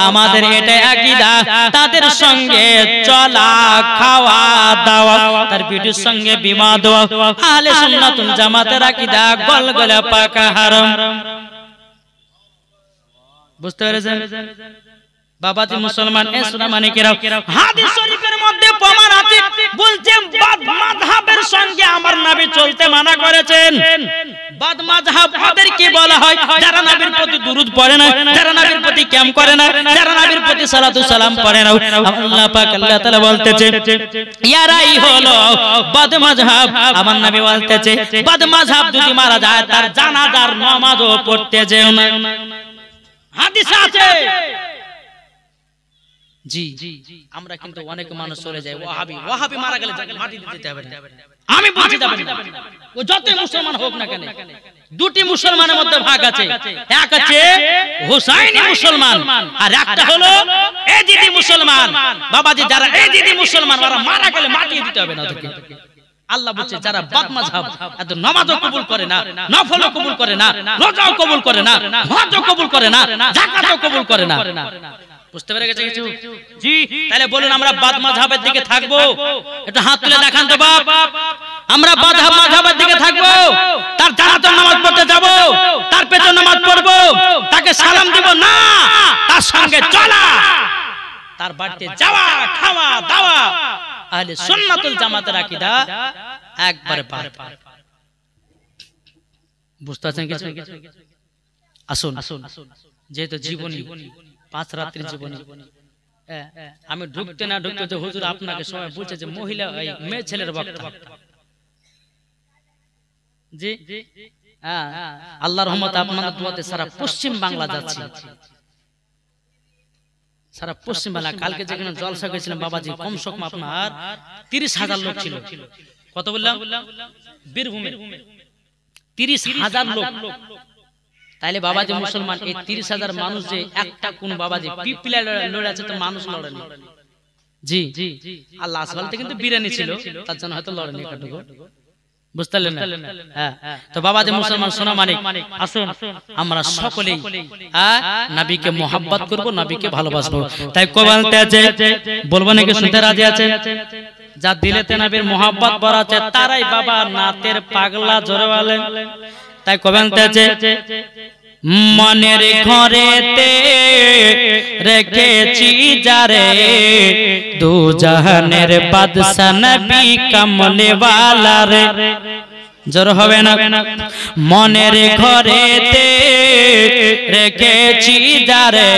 আমাদের এটা আকীদা। তাদের সঙ্গে চলা, খাওয়া দাওয়া, তার বিটির সঙ্গে বিবাহ দেওয়া আহলে সুন্নাতুল জামাতের আকীদা গলগলা পাকা হারাম। বুঝতে পেরেছেন বাবাজি মুসলমান? এ সোনা মানিকেরা, হাদিস শরীফের মধ্যে প্রমাণ আছে, বলছে বাদ মাযহাবের সঙ্গে আমার নবী চলতে মানা করেছেন। বাদ মাযহাব ওদেরকে বলা হয় যারা নবীর প্রতি দুরূদ পড়ে না, যারা নবীর প্রতি কিয়াম করে না, যারা নবীর প্রতি সালাতু সালাম পড়ে না। আল্লাহ পাক আল্লাহ তাআলা বলতেছে ইয়ারাই হলো বাদ মাযহাব। আমার নবী বলতেছে বাদ মাযহাব যদি মারা যায় তার জানাজার নামাজও পড়তে যেও না। হাদিস আছে। জি, আমরা কিন্তু অনেক মানুষ চলে যায় ওয়াহাবি, ওয়াহাবি মারা গেলে মাটি দিতে হবে না। আমি বলছি যাবেন না, ও যতই মুসলমান হোক না কেন। দুটি মুসলমানের মধ্যে ভাগ আছে, এক আছে হুসাইনি মুসলমান আর একটা হলো এজিদি মুসলমান। বাবাজি যারা এজিদি মুসলমান ওরা মারা গেলে মাটি দিতে হবে না ওদেরকে। আল্লাহ বলছে যারা বাদ মাযহাব, এত নামাজও কবুল করে না, নফলও কবুল করে না, রোজাও কবুল করে না, হজও কবুল করে না, যাকাতও কবুল করে না। বুঝতে পেরে গেছে কিছু? জি, তাহলে বলুন আমরা বাদ মাযহাবের দিকে থাকবো? একটু হাত তুলে দেখান তো বাপ। আমরা বাদ মাযহাবের দিকে থাকবো? তার জানাজার নামাজ পড়তে যাব, তার পেছনে নামাজ পড়বো, তাকে সালাম দিব না, তার সঙ্গে চলা, তার বাড়িতে যাওয়া, খাওয়া দাওয়া আহলে সুন্নাতুল জামাতের আকীদা একবারে পার। বুঝতে পারছেন কিছু? আসুন, যেহেতু জীবনী 5 রাত্রির জীবনী, আমি ঢুকতে না ঢুকতে যে হুজুর আপনাকে সবাই বলছে যে মহিলা মেয়ে ছেলের বক্তা। জি, আল্লাহর রহমতে আপনাদের দোয়াতে সারা পশ্চিম বাংলা যাচ্ছে, সারা পশ্চিম বাংলা। কালকে যেখানে জলসা করেছিলাম বাবাজি, কমসে কম আপনার 30,000 লোক ছিল। কত বললাম? বীরভূমে 30,000 লোক। তাইলে বাবাজি মুসলমান, এই 30,000 মানুষ যে একটা কোন বাবাজি পিপলা লড়েছে তো মানুষ লড়েনি। জি, আল্লাহ আসবালতে কিন্তু বিরানি ছিল, তার জন্য হয়তো লড়েনি কাটুকু। বুঝতে পারলেন না? হ্যাঁ, তো বাবাজি মুসলমান সোনা মানিক, আসুন আমরা সকলেই নবীকে মোহাব্বত করব, নবীকে ভালোবাসবো। তাই কোবালতে আছে, বলবো নাকি শুনতে রাজি আছে? যা দিলেতে নবীর মোহাব্বত ভরা আছে তারাই বাবা নাতের পাগলা জোরে বলেন। তাই কোবালতে আছে মনের ঘরেতে রেখেছি যারে দু জাহানের বাদশা নবী কামলে ওয়ালা রে। জোর হবে না? মনের ঘরেতে রেখেছি যারে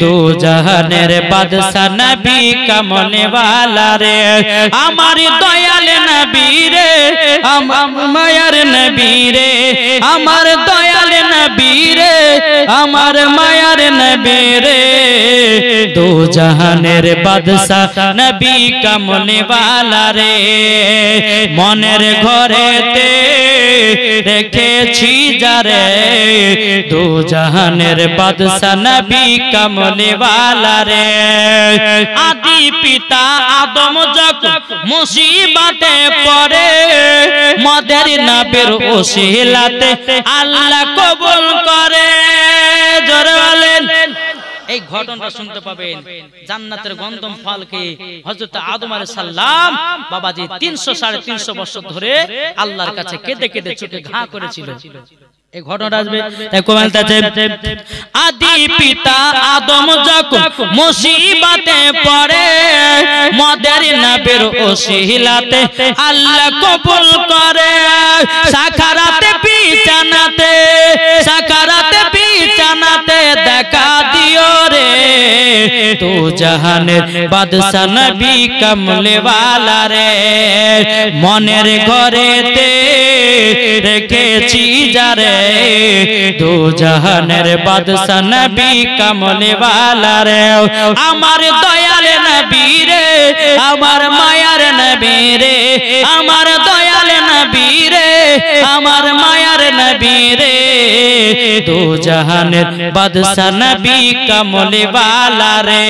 দু জাহানের বাদশা নবী কামলে ওয়ালা রে। আমার দয়াল নবী রে, আমার মায়ার নবী রে, আমার দয়াল নবী রে, আমার মায়ার নবী রে, দু জাহানের বাদশা নবী কামলে ওয়ালা রে। মনের ঘরেতে রেখেছি যারে দু জাহানের বাদশা নবী কামলে ওয়ালা রে। আদি পিতা আদম যখন মুসিবতে পড়ে মদের নবীর ওসিলাতে আল্লাহ কবুল করে। জোরে বলেন। এই ঘটনাটা শুনতে পাবেন জান্নাতের গন্ধম ফলকে হযরত আদম আলাইহিস সালাম বাবাজি 300-350 বছর ধরে আল্লাহর কাছে কেঁদে কেঁদে চোখে ঘা করেছিল। এই ঘটনাটা আসবে। তাই কোমেলতে আছে আদি পিতা আদম যখন মুসিবতে পড়ে মদের নবীর ওসিলাতে আল্লাহ কবুল করে। সাকারাতে বিছানাতে, সাকারাতে বিছানাতে দেখা দিও রে তু জাহানের বাদশা নবী কামলে ওয়ালা রে। মনের ঘরেতে রেখেছি যারে দু জাহানের বাদশা নবী কামলে ওয়ালা রে। আমার দয়াল নবী রে, আমার মায়ার নবী রে, আমার দয়াল নবী রে, আমার মায়ার নবী নবী রে দু জাহানের বাদশা নবী কামলি ওয়ালা রে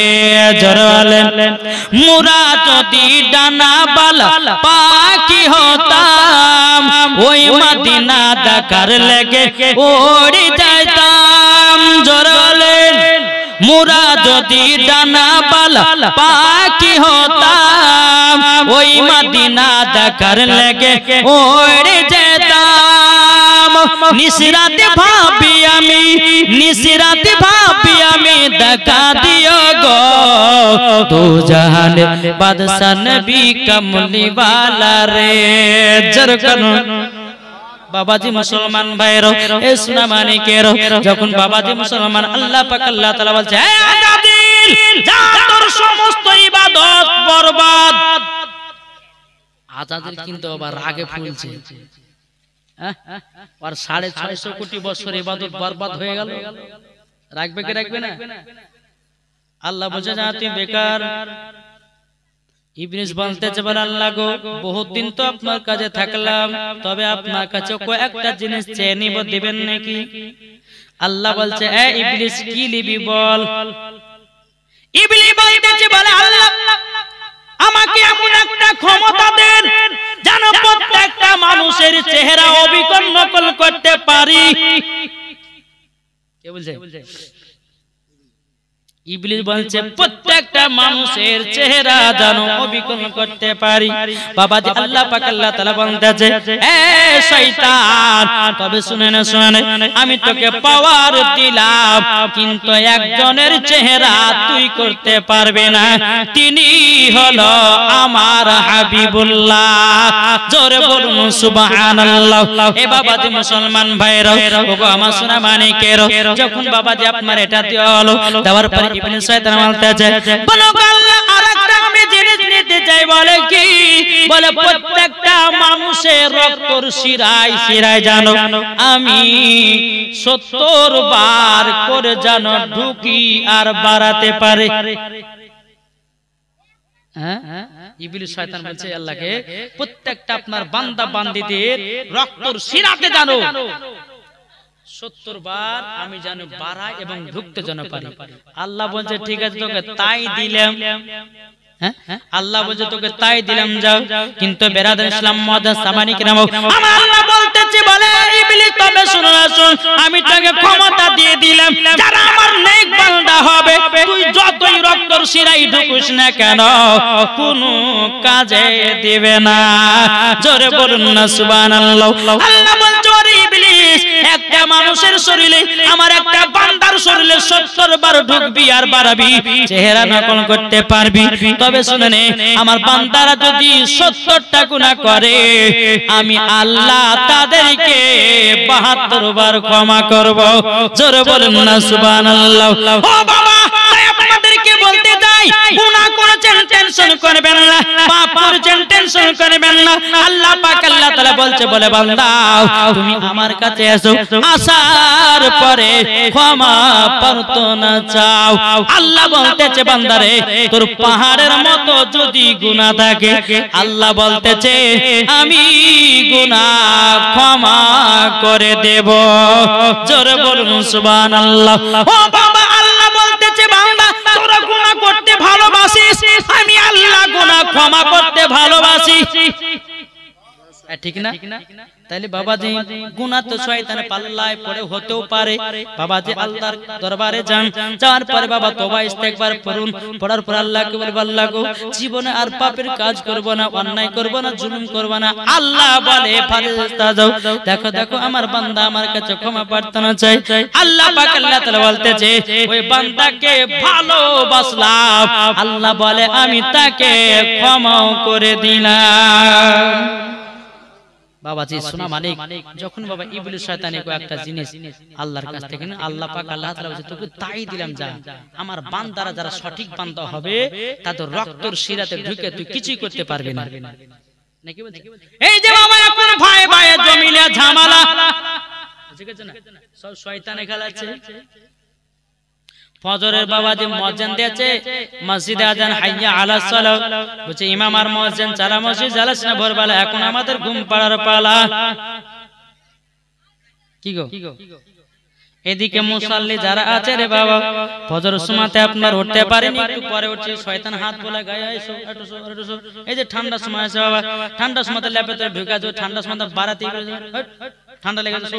জোরে বলেন মোরা যদি ডানা বালা পাখি হতাম ওই মদিনা দেখার লেগে উড়ে যাইতাম জোরে বলেন মোরা যদি ডানা বালা পাখি হতাম ওই মদিনা দেখার লেগে উড়ে যেতাম নিশরাতে ভাবি আমি দেখা দিও গো দু জাহানের বাদশা নবী কামলি ওয়ালা রে জরকন বাবাজি মুসলমান ভাইরো এ সোনা মানিকের যখন বাবাজি মুসলমান আল্লাহ পাক আল্লাহ তাআলা বলছে হে আজাদিল যা তোর সমস্ত ইবাদত বরবাদ আজাদিল কিন্তু আবার রাগে ফুলছে আর 650 কোটি বছর ইবাদত বরবাদ হয়ে গেল রাখবে কি রাখবে না আল্লাহ বোঝা যা তুই বেকার ইবলিস বলতেছে বলে আল্লাহ গো বহুত দিন তো আপনার কাছে থাকলাম তবে আপনার কাছে কয়েকটা জিনিস চেয়ে নিব দিবেন নাকি আল্লাহ বলছে এ ইবলিস কি নিবি বল ইবলিস বলতেছে বলে আল্লাহ আমাকে এমন একটা ক্ষমতা দেন যেন প্রত্যেকটা মানুষের চেহারা অবিকল নকল করতে পারি কে বলছে ইবলিস বলছে প্রত্যেকটা মানুষের চেহারা যেন অবিকল করতে পারি বাবাজি আল্লাহ পাক আল্লাহ তাআলা বলতেছে এ শয়তান তবে শুনে আমি তোকে পাওয়ার দিলাম কিন্তু একজনের চেহারা তুই করতে পারবে না তিনি হলো আমার হাবিবুল্লাহ জোরে বলুন সুবহানাল্লাহ এ বাবাজি মুসলমান ভাইরা ওগো আমার সোনা মানিকের যখন বাবাজি আপনার এটা হলো দেওয়ার পর ইবনে শয়তান বলতেছে বলো আল্লাহ আরেকটা আমি জিনিস নিতে চাই বলে কি বলে প্রত্যেকটা মানুষের রক্তর শিরায় জানো আমি 70 বার করে জানো ঢুকি আর বাড়াতে পারে ইবলিস শয়তান বলছে আল্লাহকে প্রত্যেকটা আপনার বান্দা বান্দীদের রক্তর শিরাতে জানো 70 বার আমি জানি বাড়াই এবং ঢুকতে যেন পারি আল্লাহ বলছে ঠিক আছে তোকে তাই দিলাম আল্লাহ বলছে তোকে তাই দিলাম যাও কিন্তু বেরাদার ইসলাম মুআজ্জাজ সামানি কিরাম আমার আল্লাহ বলতেছে বলে ইবলিস তবে শুন আমি তোকে ক্ষমতা দিয়ে দিলাম যারা আমার নেক বান্দা হবে তুই যতই রক্তর শিরায় ঢুকিস না কেন কোনো কাজে দিবে না জোরে বলুন না সুবহানাল্লাহ আল্লাহ বলছে ওরে ইবলিস একটা মানুষের শরীরে আমার একটা বান্দার শরীরে 70 বার ঢুকবি আর বাড়াবি চেহারা নকল করতে পারবি তবে শুনেন আমার বান্দারা যদি 70টা গুনাহ করে আমি আল্লাহ তাদেরকে 72 বার ক্ষমা করব জোরে বলুন না সুবহানাল্লাহ ও বাবা তাই আপনাদেরকে বলতে যাই গুনাহ করেছেন টেনশন করবেন না পাপ করেছেন টেনশন করবেন না আল্লাহ পাক আল্লাহ তাআলা বলছে বলে বান্দা তুমি আমার কাছে এসো আসার পরে ক্ষমা প্রার্থনা চাও আল্লাহ বলতেছে বান্দারে তোর পাহাড়ের মতো যদি গুনাহ থাকে আল্লাহ বলতেছে আমি গুনাহ ক্ষমা করে দেব জোরে বলুন সুবহানাল্লাহ ও বাবা আল্লাহ বলতেছে বান্দা তোরা গুনাহ করতে ভালোবাসিস আমি আল্লাহ গুনাহ ক্ষমা করতে ভালোবাসি ঠিক না তাইলে বাবাজি গুনাহ তো শয়তানের পাল্লায় পড়ে হতেও পারে বাবাজি আল্লাহর দরবারে যান যাওয়ার পরে বাবা তওবা ইস্তেগফার পড়ুন পড়ার পর আল্লাহকে বলবেন আল্লাহ গো জীবনে আর পাপের কাজ করব না অন্যায় করব না জুলুম করব না আল্লাহ বলে ফেরেশতা যাও দেখো আমার বান্দা আমার কাছে ক্ষমা প্রার্থনা চাই আল্লাহ পাক আল্লাহ তাআলা বলতেছে ওই বান্দাকে ভালোবাসলাম আল্লাহ বলে আমি তাকে ক্ষমা করে দিলাম বাবাজি সোনা মানিক যখন বাবা ইবলিস শয়তানি কো একটা জিনিস আল্লাহর কাছ থেকে না আল্লাহ পাক আল্লাহ তাআলা বলে তোকে তাই দিলাম যা আমার বান্দারা যারা সঠিক বান্দা হবে তাদের রক্তর শিরাতে ঢুকে তুই কিছুই করতে পারবি না নাকি বলছে এই যে বাবা এখন ভাই ভাই জমিলা ঝামেলা বুঝেছেন না সব শয়তানে খেলাচ্ছে ফজরের বাবাজি মুয়াজ্জিন দিয়েছে মসজিদে আযান হাইয়া আলাস সালাহ বলছে ইমাম আর মুয়াজ্জিন সারা মসজিদ জ্বালাস না ভোরবেলা এখন আমাদের ঘুম পাড়ার পালা কি গো এদিকে মুসাল্লি যারা আছে রে বাবা ফজর সময়তে আপনার উঠতে পারেনি, একটু পরে উঠছে শয়তান হাত বলে গায়ে এসো একটু সো। এই যে ঠান্ডার সময় আছে বাবা, ঠান্ডার সময়তে ল্যাপে তো ঢুকে যাও, ঠান্ডার সময় বাড়াতেই ঠান্ডা লেগে গেছে,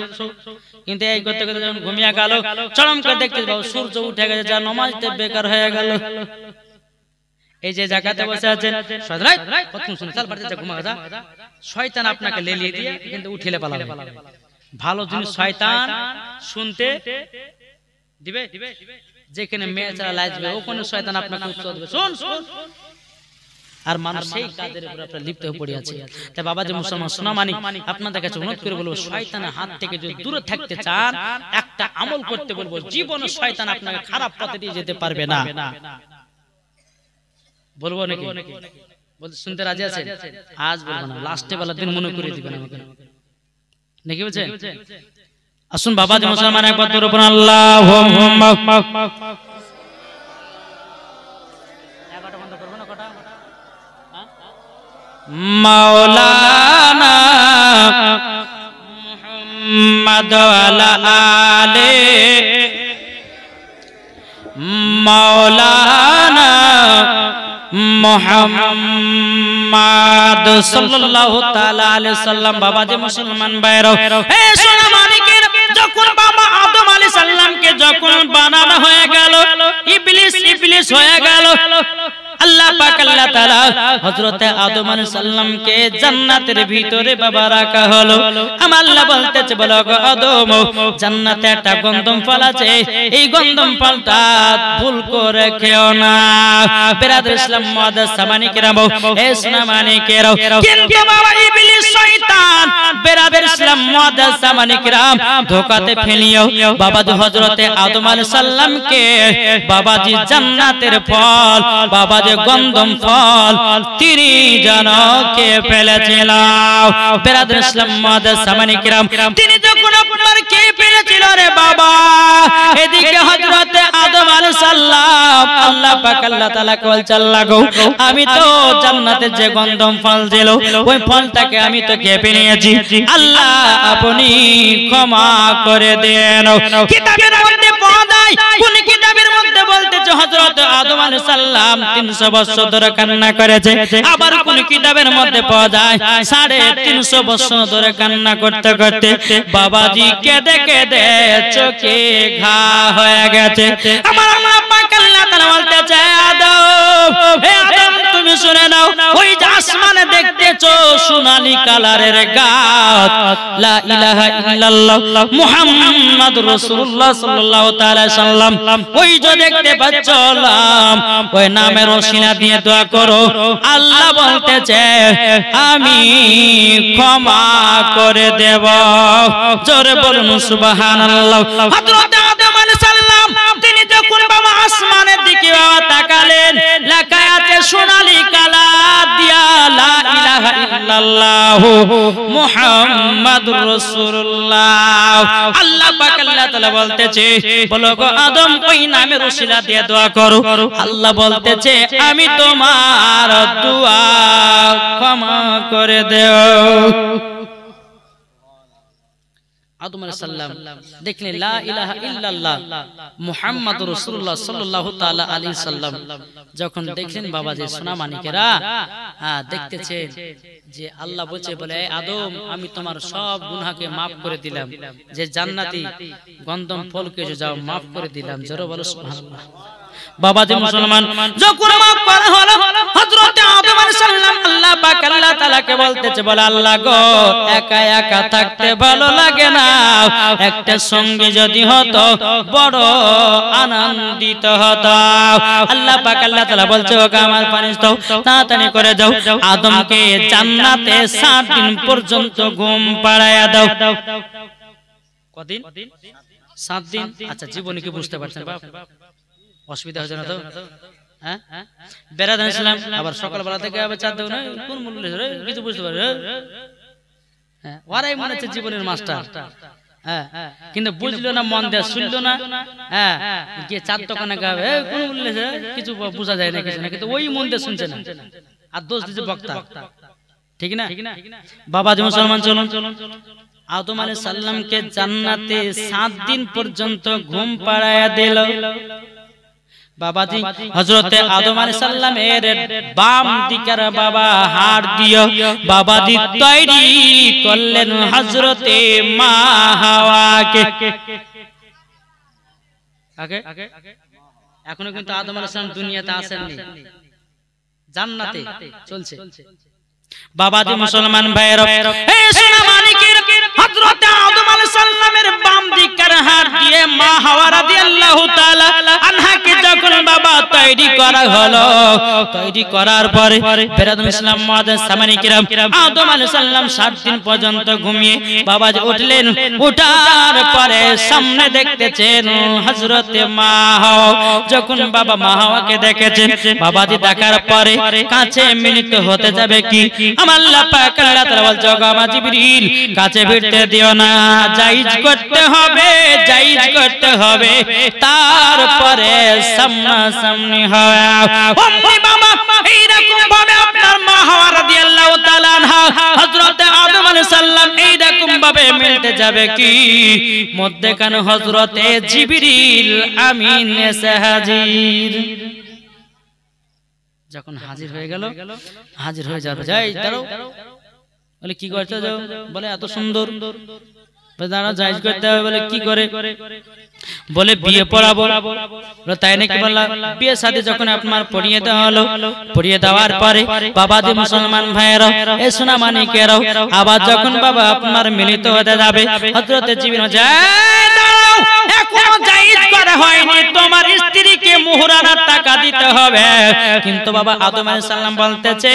কিন্তু এই করতে করতে যখন ঘুমিয়ে গেল চরম করে দেখতে বাবু সূর্য উঠে গেছে, যা নামাজতে বেকার হয়ে গেল। এই যে জায়গাতে বসে আছেন শয়তান আপনাকে লেলিয়ে দিয়ে কিন্তু উঠিলে পালাবে। ভালো জিনিস শয়তান শুনতে দিবে, যেখানে মেয়ে ছাড়া লাজবে ওখানে শয়তান আপনাকে উৎসাহ দেবে, শোন শোন। আর মানুষ সেই কাজের উপর আপনারা লিপ্ত হয়ে পড়ে আছে। তাই বাবা যে মুসলমান সোনামানি আপনাদের কাছে অনুরোধ করে বলবো, শয়তানের হাত থেকে যদি দূরে থাকতে চান একটা আমল করতে বলবো, জীবনে শয়তান আপনাকে খারাপ পথে দিয়ে যেতে পারবে না। বলবো নাকি? বলতে শুনতে রাজি আছেন? আজ বলবো না, লাস্টে বেলা দিন মনে করে দিবেন আমাকে নাকি বলছেন? আসুন বাবা যে মুসলমান একবার তোর উপর আল্লাহুম্মা মাওলানা মুহাম্মদ ওয়ালা আলে মাওলানা মুহাম্মদ সাল্লাল্লাহু তাআলা আলাইহি সাল্লাম। বাবা যে মুসলমান ভাইরা, হে সোনা মানিকের, যখন বাবা আদম আলাইহিস সালামকে যখন বানানো হয়ে গেল, ইবলিস হয়ে গেল, আল্লাহ পাক আল্লাহ তাআলা হযরত আদম আলাইহিস সালামকে জান্নাতের ভিতরে বাবা রাখা হলো। আমার আল্লাহ বলতেছে, বলো গো আদম, জান্নাতে একটা গন্ধম ফল আছে, এই গন্ধম ফলটা ভুল করে খেও না। বিরাদর ইসলাম মুআদ্দাস সামানি কিরাম, হে সামানি কিরাম, কিন্তু বাবা ইবলিস শয়তান বিরাদর ইসলাম মুআদ্দাস সামানি কিরাম ধোঁকাতে ফেলিও বাবাজি হযরত আদম আলাইহিস সালামকে বাবাজি জান্নাতের ফল বাবাজি গন্ধম ফল তিনি জানকে ফেলেছিল। বিরাদর ইসলাম মুআদ্দাস সামানি কিরাম, তিনি যখন আপনার কে ফেলেছিল রে বাবা, এদিকে হযরত আদম আলাইহিস সালাম আল্লাহ পাক আল্লাহ তাআলা বলছেন, আল্লাহ গো, আমি তো জান্নাতে যে গন্ধম ফল ছিল ওই ফলটাকে আমি তো খেয়ে নিয়েছি, আল্লাহ আপনি ক্ষমা করে দেন। কিতাবের মধ্যে পাওয়া যায়, কোন কিতাবের মধ্যে বলতেছে হযরত আদম আলাইহিস সালাম 300 বছর ধরে কান্না করেছে, আবার কোন কিতাবের মধ্যে পাওয়া যায় 350 বছর ধরে কান্না করতে করতে বাবাজি কেঁদে কেঁদে চোখে ঘা হয়ে গেছে। আমার আল্লাহ পাক আল্লাহ তাআলা বলতেছে, আদম, হে আদম, তুমি শুনে নাও, ওই যে আসমানে দেখতেছো সোনালী কালারের গাছ, লা ইলাহা ইল্লাল্লাহ মুহাম্মাদুর রাসূলুল্লাহ সাল্লাল্লাহু তাআলা সাল্লাম, ওই যে দেখতে পাচ্ছ ওই নামের ওসিলা দিয়ে দোয়া করো, আল্লাহ বলতেছে আমি ক্ষমা করে দেব। জোরে বলুন সুবহানাল্লাহ। হযরত আদম আলাইহিস সালাম তিনি যখন বাবা আসমানের দিকে বাবা তাকালেন, লেখা আছে সোনালী কালার দিয়া লা ইলাহা ইল্লাল্লাহ মুহাম্মাদুর রাসূলুল্লাহ। আল্লাহ পাক আল্লাহ তাআলা বলতেছে, বলো গো আদম, ওই নামের ওসিলা দিয়ে দোয়া করো, আল্লাহ বলতেছে আমি তোমার দোয়া ক্ষমা করে দেব। আদম আলাইহিস সালাম দেখলেন লা ইলাহা ইল্লাল্লাহ মুহাম্মাদুর রাসূলুল্লাহ সাল্লাল্লাহু তাআলা আলাইহি সাল্লাম, যখন দেখলেন বাবা যে সোনা মানিকেরা দেখতেছেন যে আল্লাহ বলছে, বলে আদম, আমি তোমার সব গুনাহকে maaf করে দিলাম, যে জান্নাতি গন্ধম ফলকে যাও maaf করে দিলাম। জোরে বলো সুবহানাল্লাহ। বাবা যে মুসলমান যখন maaf করা হলো, হযরত আদম আলাইহিস সালাম আল্লাহ পাক আল্লাহ তাআলাকে বলতেছে, বলে আল্লাহ গো, একা একা থাকতে ভালো লাগে না, একটা সঙ্গী যদি হতো বড় আনন্দিত হতো। আল্লাহ পাক আল্লাহ তাআলা বলছে, ওগো আমার ফেরেশতা, তাড়াতাড়ি করে যাও, আদমকে জান্নাতে 7 দিন পর্যন্ত ঘুম পাড়ায়া দাও। কদিন? 7 দিন। আচ্ছা, জীবনে কি বুঝতে পারছেন বাপ? অসুবিধা হচ্ছে না তো? হ্যাঁ, বেরাদান ইসলাম আবার সকালবেলা থেকে আবার চাঁদ দেব না, কোন মূল্য কিছু বুঝতে পারে? হ্যাঁ, ওরাই মনে হচ্ছে জীবনের মাস্টার। হ্যাঁ, কিন্তু বুঝলো না, মন দিয়ে শুনলো না। হ্যাঁ, গিয়ে চাঁদ দোকানে গাবে, কোন মূল্য কিছু বোঝা যায় না, কিছু না, কিন্তু ওই মন দিয়ে শুনছে না, আর দোষ দিচ্ছে বক্তা। ঠিক না? বাবা যে মুসলমান, চলুন আদম আলাইহিস সালামকে জান্নাতে 7 দিন পর্যন্ত ঘুম পাড়ায়া দিল। বাবাজি হযরতে আদম আলাইহিস সালামের বাম দিকের বাবা হাড় দিয়ে বাবাজি তৈরি করলেন হযরতে মা হাওয়াকে। আগে এখনো কিন্তু আদম আলাইহিস সালাম দুনিয়াতে আসেননি, জান্নাতে চলছে। বাবাজি মুসলমান ভাইরা, হে সোনা মানিকের হযরতে আদম আলাইহিস সালামের বাম দিকের হাড় দিয়ে মা হাওয়া রাদিয়াল্লাহু তাআলা আনহাকে যখন বাবা তৈরি করা হলো, তৈরি করার পরে বেরাদুল ইসলাম মুআজ্জাজ সামানী কিরাম আদম আলাইহিস সালাম 7 দিন পর্যন্ত ঘুমিয়ে বাবাজি উঠলেন। ওঠার পরে সামনে দেখতেছেন হযরতে মা হাওয়া। যখন বাবা মা হাওয়াকে দেখেছেন, বাবাজি দেখার পরে কাছে মিলিত হতে যাবে কি আমার আল্লাহ পাক আল্লাহ তাআলা বলছে, ওগো জিবরিল কাছে ভিড়তে দিও না, জায়েজ করতে হবে, জায়েজ করতে হবে। তারপরে সামনাসামনি হয়। ওম্মি বাবা এইরকম ভাবে আপনার মা হাওয়া রাদিয়াল্লাহু তাআলা আনহা হযরতে আদম আলাইহিস সালাম এইরকম ভাবে মিলতে যাবে কি মধ্যখানে হযরতে জিবরিল আমিন এসে হাজির। যখন হাজির হয়ে গেল, হাজির হয়ে যাবে, যাই দাঁড়াও, বলে কি করতে যাও, বলে এত সুন্দর, দাঁড়া জায়েজ করতে হবে, বলে কি করে, বলে বিয়ে পড়াবো। বলে তাই নাকি, বললাম বিয়ে শাদী যখন আপনার পড়িয়ে দেওয়া হলো, পড়িয়ে দেওয়ার পরে বাবাজি মুসলমান ভাইয়েরা এ সোনা মানিকেরাও আবার যখন বাবা আপনার মিলিত হতে যাবে, হযরতে জিবরিল যায় দাঁড়াও, এখনো জায়েজ করা হয়নি, তোমার স্ত্রীকে মুহরানার টাকা দিতে হবে। কিন্তু বাবা আদম আলাইহিস সালাম বলতেছে,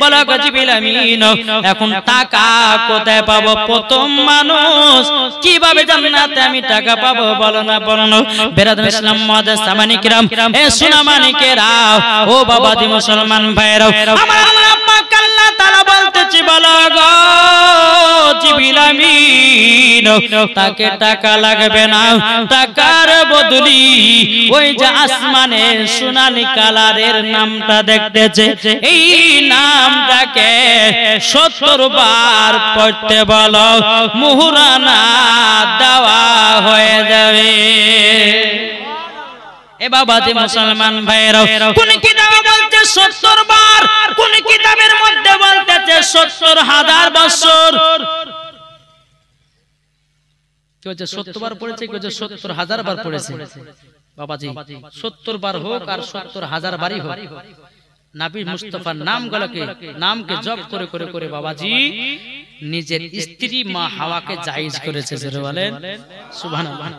বলো গো জিবরিল আমিন এখন টাকা কোথায় পাবো? প্রথম মানুষ কিভাবে জান্নাতে আমি টাকা পাবো? বলো না, বলো না। বেরাদুল ইসলাম মুআজ্জাজ সামানী কিরাম এ সোনা মানিকেরাও ও বাবাজি মুসলমান ভাইরা, আমার আল্লাহ পাক আল্লাহ তাআলা বলতেছে, বলো গো জিবরিল আমিন তাকে টাকা লাগবে না, টাকার বদলি ওই যে আসমানে সোনালী কালারের নামটা দেখতেছে, এই নামটাকে 70 বার পড়তে বলো, মুহরানা দেওয়া হয়ে যাবে। এ বাবাজি মুসলমান ভাইরা, কোন কিতাবে বলছে 70 বার, কোন কিতাবের মধ্যে বলতেছে 70,000 বছর। কেউ যে 70 বার পড়েছে, কেউ যে 70,000 বার পড়েছে। বাবাজি 70 বার হোক আর 70,000 বারই হোক, নবী মুস্তাফার নামকে জপ করে করে করে বাবাজি নিজের স্ত্রী মা হাওয়াকে জায়েজ করেছে। জোরে বলেন সুবহানাল্লাহ।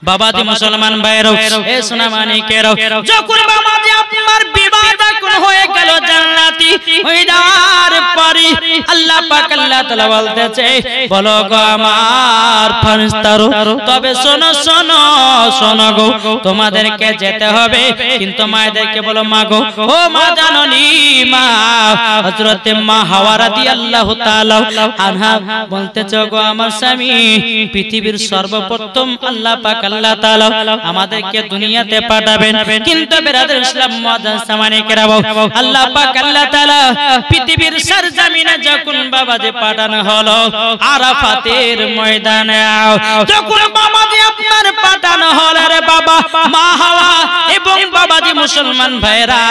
বাবাজি মুসলমান ভাইরা এ সোনা মানিকেরাও, যখন বাবাজি আপনার বিবাহ যখন হয়ে গেল জান্নাতি হইদার পরে আল্লাহ পাক আল্লাহ তাআলা বলতেছে, বলো গো আমার ফেরেশতারো, তবে শোনো শোনো শোনো গো, তোমাদেরকে যেতে হবে, কিন্তু মায়েদেরকে বলো মা গো, ও মা জাননী মা, হযরতে মা হাওয়া রাদিয়াল্লাহু তাআলা আনহা বলতেছে, গো আমার স্বামী, পৃথিবীর সর্বপ্রথম আল্লাহ পাক আল্লাহ তাআলা আমাদেরকে দুনিয়াতে পাঠাবেন, কিন্তু বেরাদুল ইসলাম মুআজ্জাজ সামানী কেরাম আল্লাহ পাক আল্লাহ তাআলা পৃথিবীর সরজমিনে যখন বাবাজি পাঠানো হলো আরাফাতের ময়দানে, যখন বাবাজি আপনার পাঠানো হলো রে বাবা মা হাওয়া এবং বাবাজি মুসলমান ভাইরা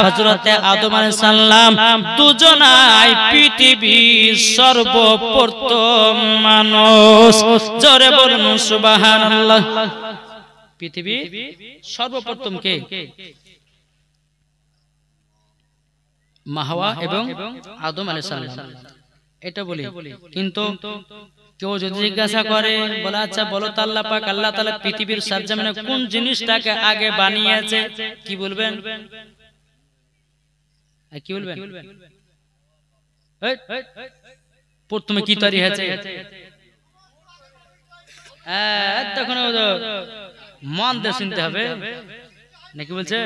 হযরতে আদম আলাইহিস সালাম দুজনাই পৃথিবীর সর্বপ্রথম মানুষ। জোরে বলুন সুবহানাল্লাহ। পৃথিবী সর্বপ্রথম কে? মা হাওয়া এবং আদম আলাইহিস সালাম, এটা বলি। কিন্তু কেউ যদি জিজ্ঞাসা করে, বলে আচ্ছা বলো তো আল্লাহ পাক আল্লাহ তাআলা পৃথিবীর সরজমিনে কোন জিনিসটাকে আগে বানিয়েছে, কি বলবেন? কি বলবেন? প্রথমে কি তৈরি হয়েছে? তখন মন দিয়ে শুনতে হবে নাকি বলছে?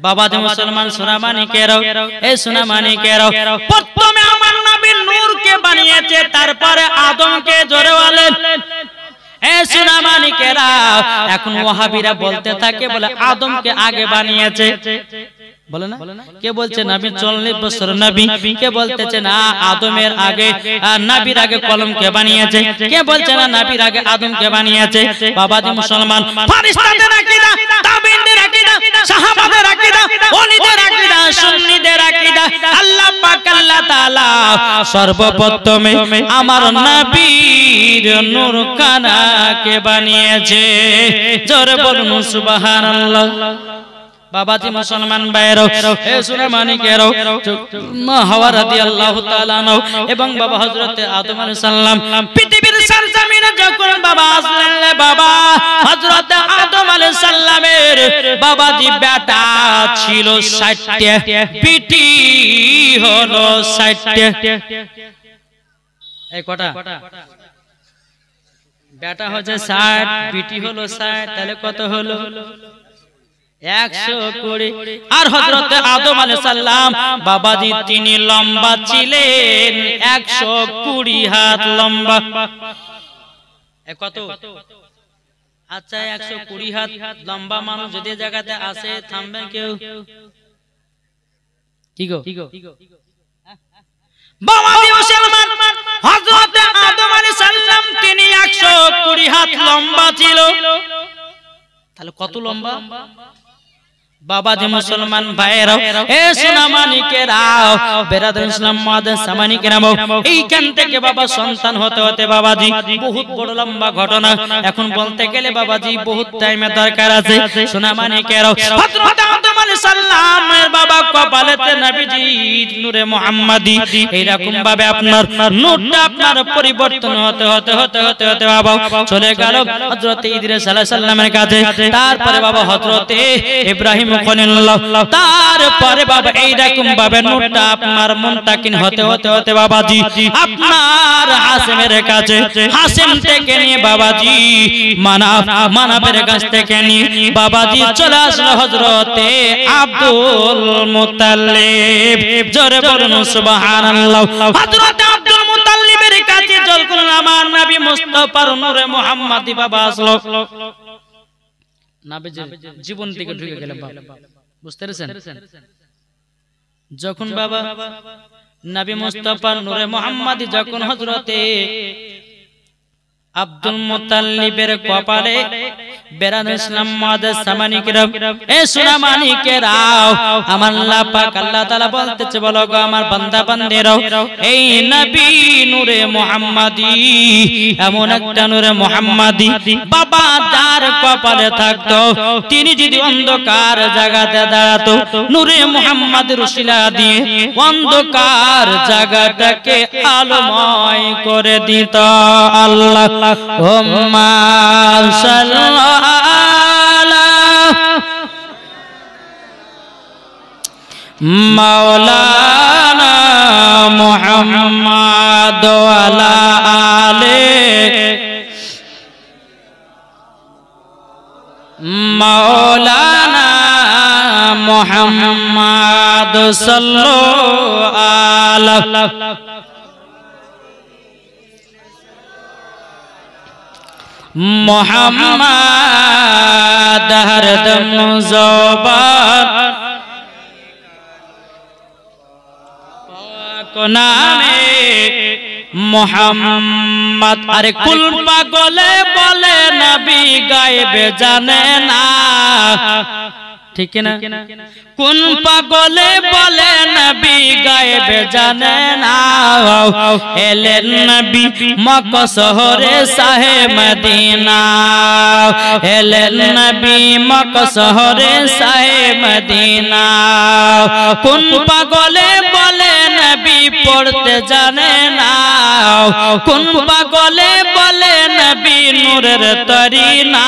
বাবাজি মুসলমান সোনা মানিকেরাও এই সোনা মানিকেরাও, প্রথমে আমার নবী নূরকে বানিয়েছে, তারপরে আদমকে। জোরে বলেন এ সোনা মানিকেরাও। এখন ওয়াহাবীরা বলতে থাকে, বলে আদমকে আগে বানিয়েছে। বলে না, কে বলছে নবী 40 বছর নবী, কে বলতেছে না আদমের আগে নবীর আগে কলম কে বানিয়েছে, কে বলছে না নবীর আগে আদম কে বানিয়েছে। বাবাজি মুসলমান, ফেরেশতাদের আকীদা, তাবিঈনদের আকীদা, সাহাবাদের আকীদা, ওলিদের আকীদা, সুন্নিদের আকীদা, আল্লাহ পাক আল্লাহ তাআলা সর্বপ্রথমে আমার নবীর নূর কানাকে বানিয়েছে। জোরে বলুন সুবহানাল্লাহ। বাবাজি মুসলমান ভাইরা, এ শুনে মানিকেরও, মা হাওয়া রাদিয়াল্লাহু তাআলা আনহু এবং বাবা হযরতে আদম আলাইহিস সালাম পৃথিবীর সরজমিনে যখন বাবা আসলেন, বাবা হযরতে আদম আলাইহিস সালামের বাবাজি বেটা ছিল 60টা, বিটি হলো 60টা। এই কটা বেটা হচ্ছে 60, বিটি হলো 60, তাহলে কত হলো? 120। আর হযরতে আদম আলাইহিস সালাম বাবাজি তিনি লম্বা ছিলেন 120 হাত লম্বা। কত? আচ্ছা 120 হাত লম্বা মানুষ যদি জায়গাতে আসে থামবেন কেউ? কি গো বাবাজি মুসলমান, হযরতে আদম আলাইহিস সালাম তিনি 120 হাত লম্বা ছিল, তাহলে কত লম্বা? বাবাজি মুসলমান ভাইরা, এ সোনা মানিকেরাও, বেরাদার ইসলাম মুআদ্দাস সামানিকেরাও, এইখান থেকে বাবা সন্তান হতে হতে বাবাজি বহুত বড় লম্বা ঘটনা। এখন বলতে গেলে বাবাজি বহুত টাইমের দরকার আছে। সোনা মানিকেরাও, হযরত আদম আলাইহিস সালামের বাবা কপালেতে নবীজি নূরে মুহাম্মাদি, এইরকম ভাবে আপনার নূরটা আপনার পরিবর্তন হতে হতে হতে হতে হতে বাবা চলে গেল হযরত ইদ্রিস আলাইহিস সালামের কাছে। তারপরে বাবা হযরত ইব্রাহিম খলিলুল্লাহ, তারপরে বাবা এইরকম ভাবে নূরটা আপনার মুনতাকিন হতে হতে হতে বাবাজি আপনার হাসেমের কাছে, হাসেম থেকে নিয়ে বাবাজি মানাবের কাছ থেকে নিয়ে বাবাজি চলে আসলো হযরতে আব্দুল মুত্তালিব। জোরে বলুন সুবহানাল্লাহ। হযরতে আব্দুল মুত্তালিবের কাছে যখন আমার নবী মুস্তাফার নূরে মুহাম্মাদি বাবা আসলো, জীবন থেকে ঢুকে গেলেন বাবা, বুঝতে পেরেছেন? যখন বাবা নবী মুস্তাফা নূরে মুহাম্মাদি যখন হযরতে আব্দুল মুত্তালিবের কপালে বেরাদার ইসলাম মুআদ্দাস সামানিকেরাও, এ সোনা মানিকেরাও, আমার আল্লাহ পাক আল্লাহ তাআলা বলতেছে, বলো গো আমার বান্দা বান্দেরাও, এই নবী নূরে মুহাম্মাদি এমন একটা নূরে মুহাম্মাদি বাবা যার কপালে থাকতো, তিনি যদি অন্ধকার জায়গাতে দাঁড়াতো, নূরে মুহাম্মাদের উসিলা দিয়ে অন্ধকার জায়গাটাকে আলোময় করে দিত। আল্লাহ উম্মা সাল্লাল্লাহু মাওলানা মুহাম্মাদ ওয়ালা আলে মাওলানা মুহাম্মাদ সাল্লাল্লাহু আলাইহি মুহাম্মাদ হরদম ज़ुबान পাক নামে মুহাম্মদ। আরে কুল পাগলে বলে নবী গায়েবে জানে না, ঠিক না? কোন পাগলে বলে নবী গায়েবে জানে না, এলেন নবী মক্কা শহরে শাহে মদিনা, এলেন নবী মক্কা শহরে শাহে মদিনা। কোন পাগলে বলে নবী পড়তে জানে না, কোন পাগলে বলে নবী নূরের তরি না,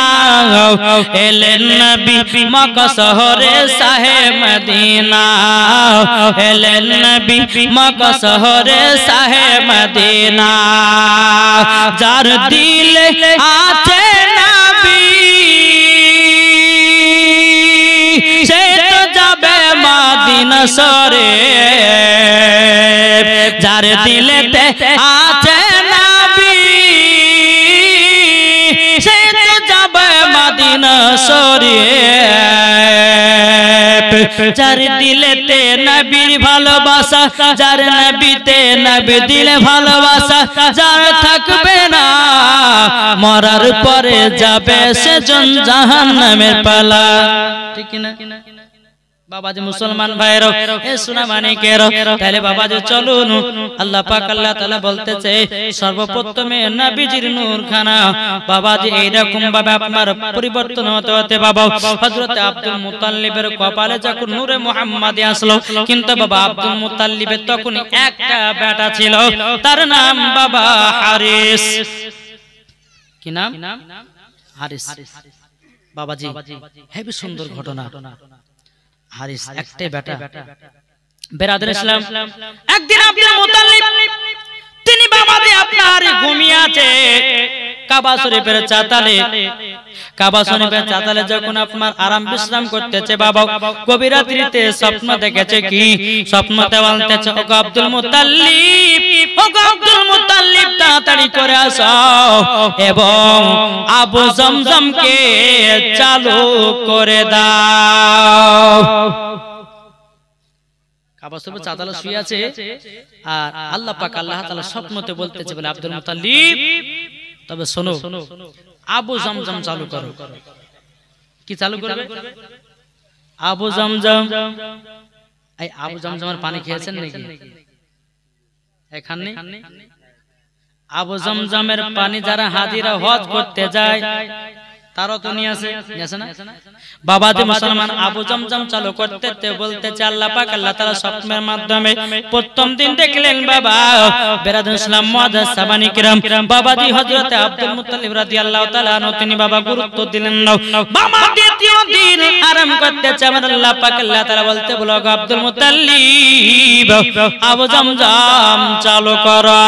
এলেন নবী মক্কা শহরে শাহে মদিনা, এলেন নবী মক্কা শহরে শাহে মদিনা। যার দিলে আছে নবী সে তো যাবে মদিনা শরে, যার দিলেতে আছে নবী সে তো যাবে মদিনা শরে। যার দিলেতে নবীর ভালোবাসা, যার নবীতে নবী দিলে ভালোবাসা, যার থাকবে না মরার পরে যাবে সে জাহান্নামের পালা। ঠিক না বাবাজি? মুসলমান ভাইরা এ সোনা মানিকের, তাহলে বাবাজি চলুন আল্লাহ পাক আল্লাহ তাআলা বলতেছে সর্বপ্রথমে নবীজির নূরখানা বাবাজি এইরকম ভাবে আপনার পরিবর্তন হতে হতে বাবা হযরত আব্দুল মুত্তালিবের কপালে যখন নূরে মুহাম্মাদি আসলো, কিন্তু বাবা আব্দুল মুত্তালিবের তখন একটা বেটা ছিল, তার নাম বাবা হারিস। কি নাম? হারিস। বাবাজি হেবি সুন্দর ঘটনা। হারিস একটাই বেটা। বেরাদর ইসলাম, একদিন আব্দুল মুত্তালিব তিনি বাবাজি আপনার ঘুমিয়ে আছে কাবা শরীফের চাতালে। কাবা শরীফের চাতালে যখন আপনার আরাম বিশ্রাম করতেছে বাবা, গভীর রাত্রিতে স্বপ্ন দেখেছে। কি স্বপ্নতে বলতেছে, ওগো আব্দুল মুত্তালিব, ওগো আব্দুল মুত্তালিব তাড়াতাড়ি করে আসো এবং আবু জমজমকে চালু করে দাও। কাবা শরীফের চাতালে শুয়ে আছে আর আল্লাহ পাক আল্লাহ তাআলা স্বপ্নতে বলতেছে বলে আব্দুল মুত্তালিব তবে শোনো, আবু জমজম চালু করো। কি চালু করবে? আবু জমজম। এই আবু জমজমের পানি খেয়েছেন নাকি? এখানে আবু জমজমের পানি যারা হাজিরা হজ করতে যায় তারও তো নিয়ে আসে না বাবাজি। মুসলমান আবু জমজম চালু করতে বলতেছে আল্লাহ পাক আল্লাহ তাআলা স্বপ্নের মাধ্যমে প্রথম দিন দেখলেন বাবা বেরাদর ইসলাম মুআজ্জাজ সাহাবায়ে কিরাম বাবাজি হযরত আব্দুল মুত্তালিব রাদিয়াল্লাহু তাআলা আনহু তিনি বাবা গুরুত্ব দিলেন না। বাবা দ্বিতীয় দিন আরাম করতেছে, আমার আল্লাহ পাক আল্লাহ তাআলা বলতে বলো আব্দুল মুত্তালিব আবু জমজম চালু করো।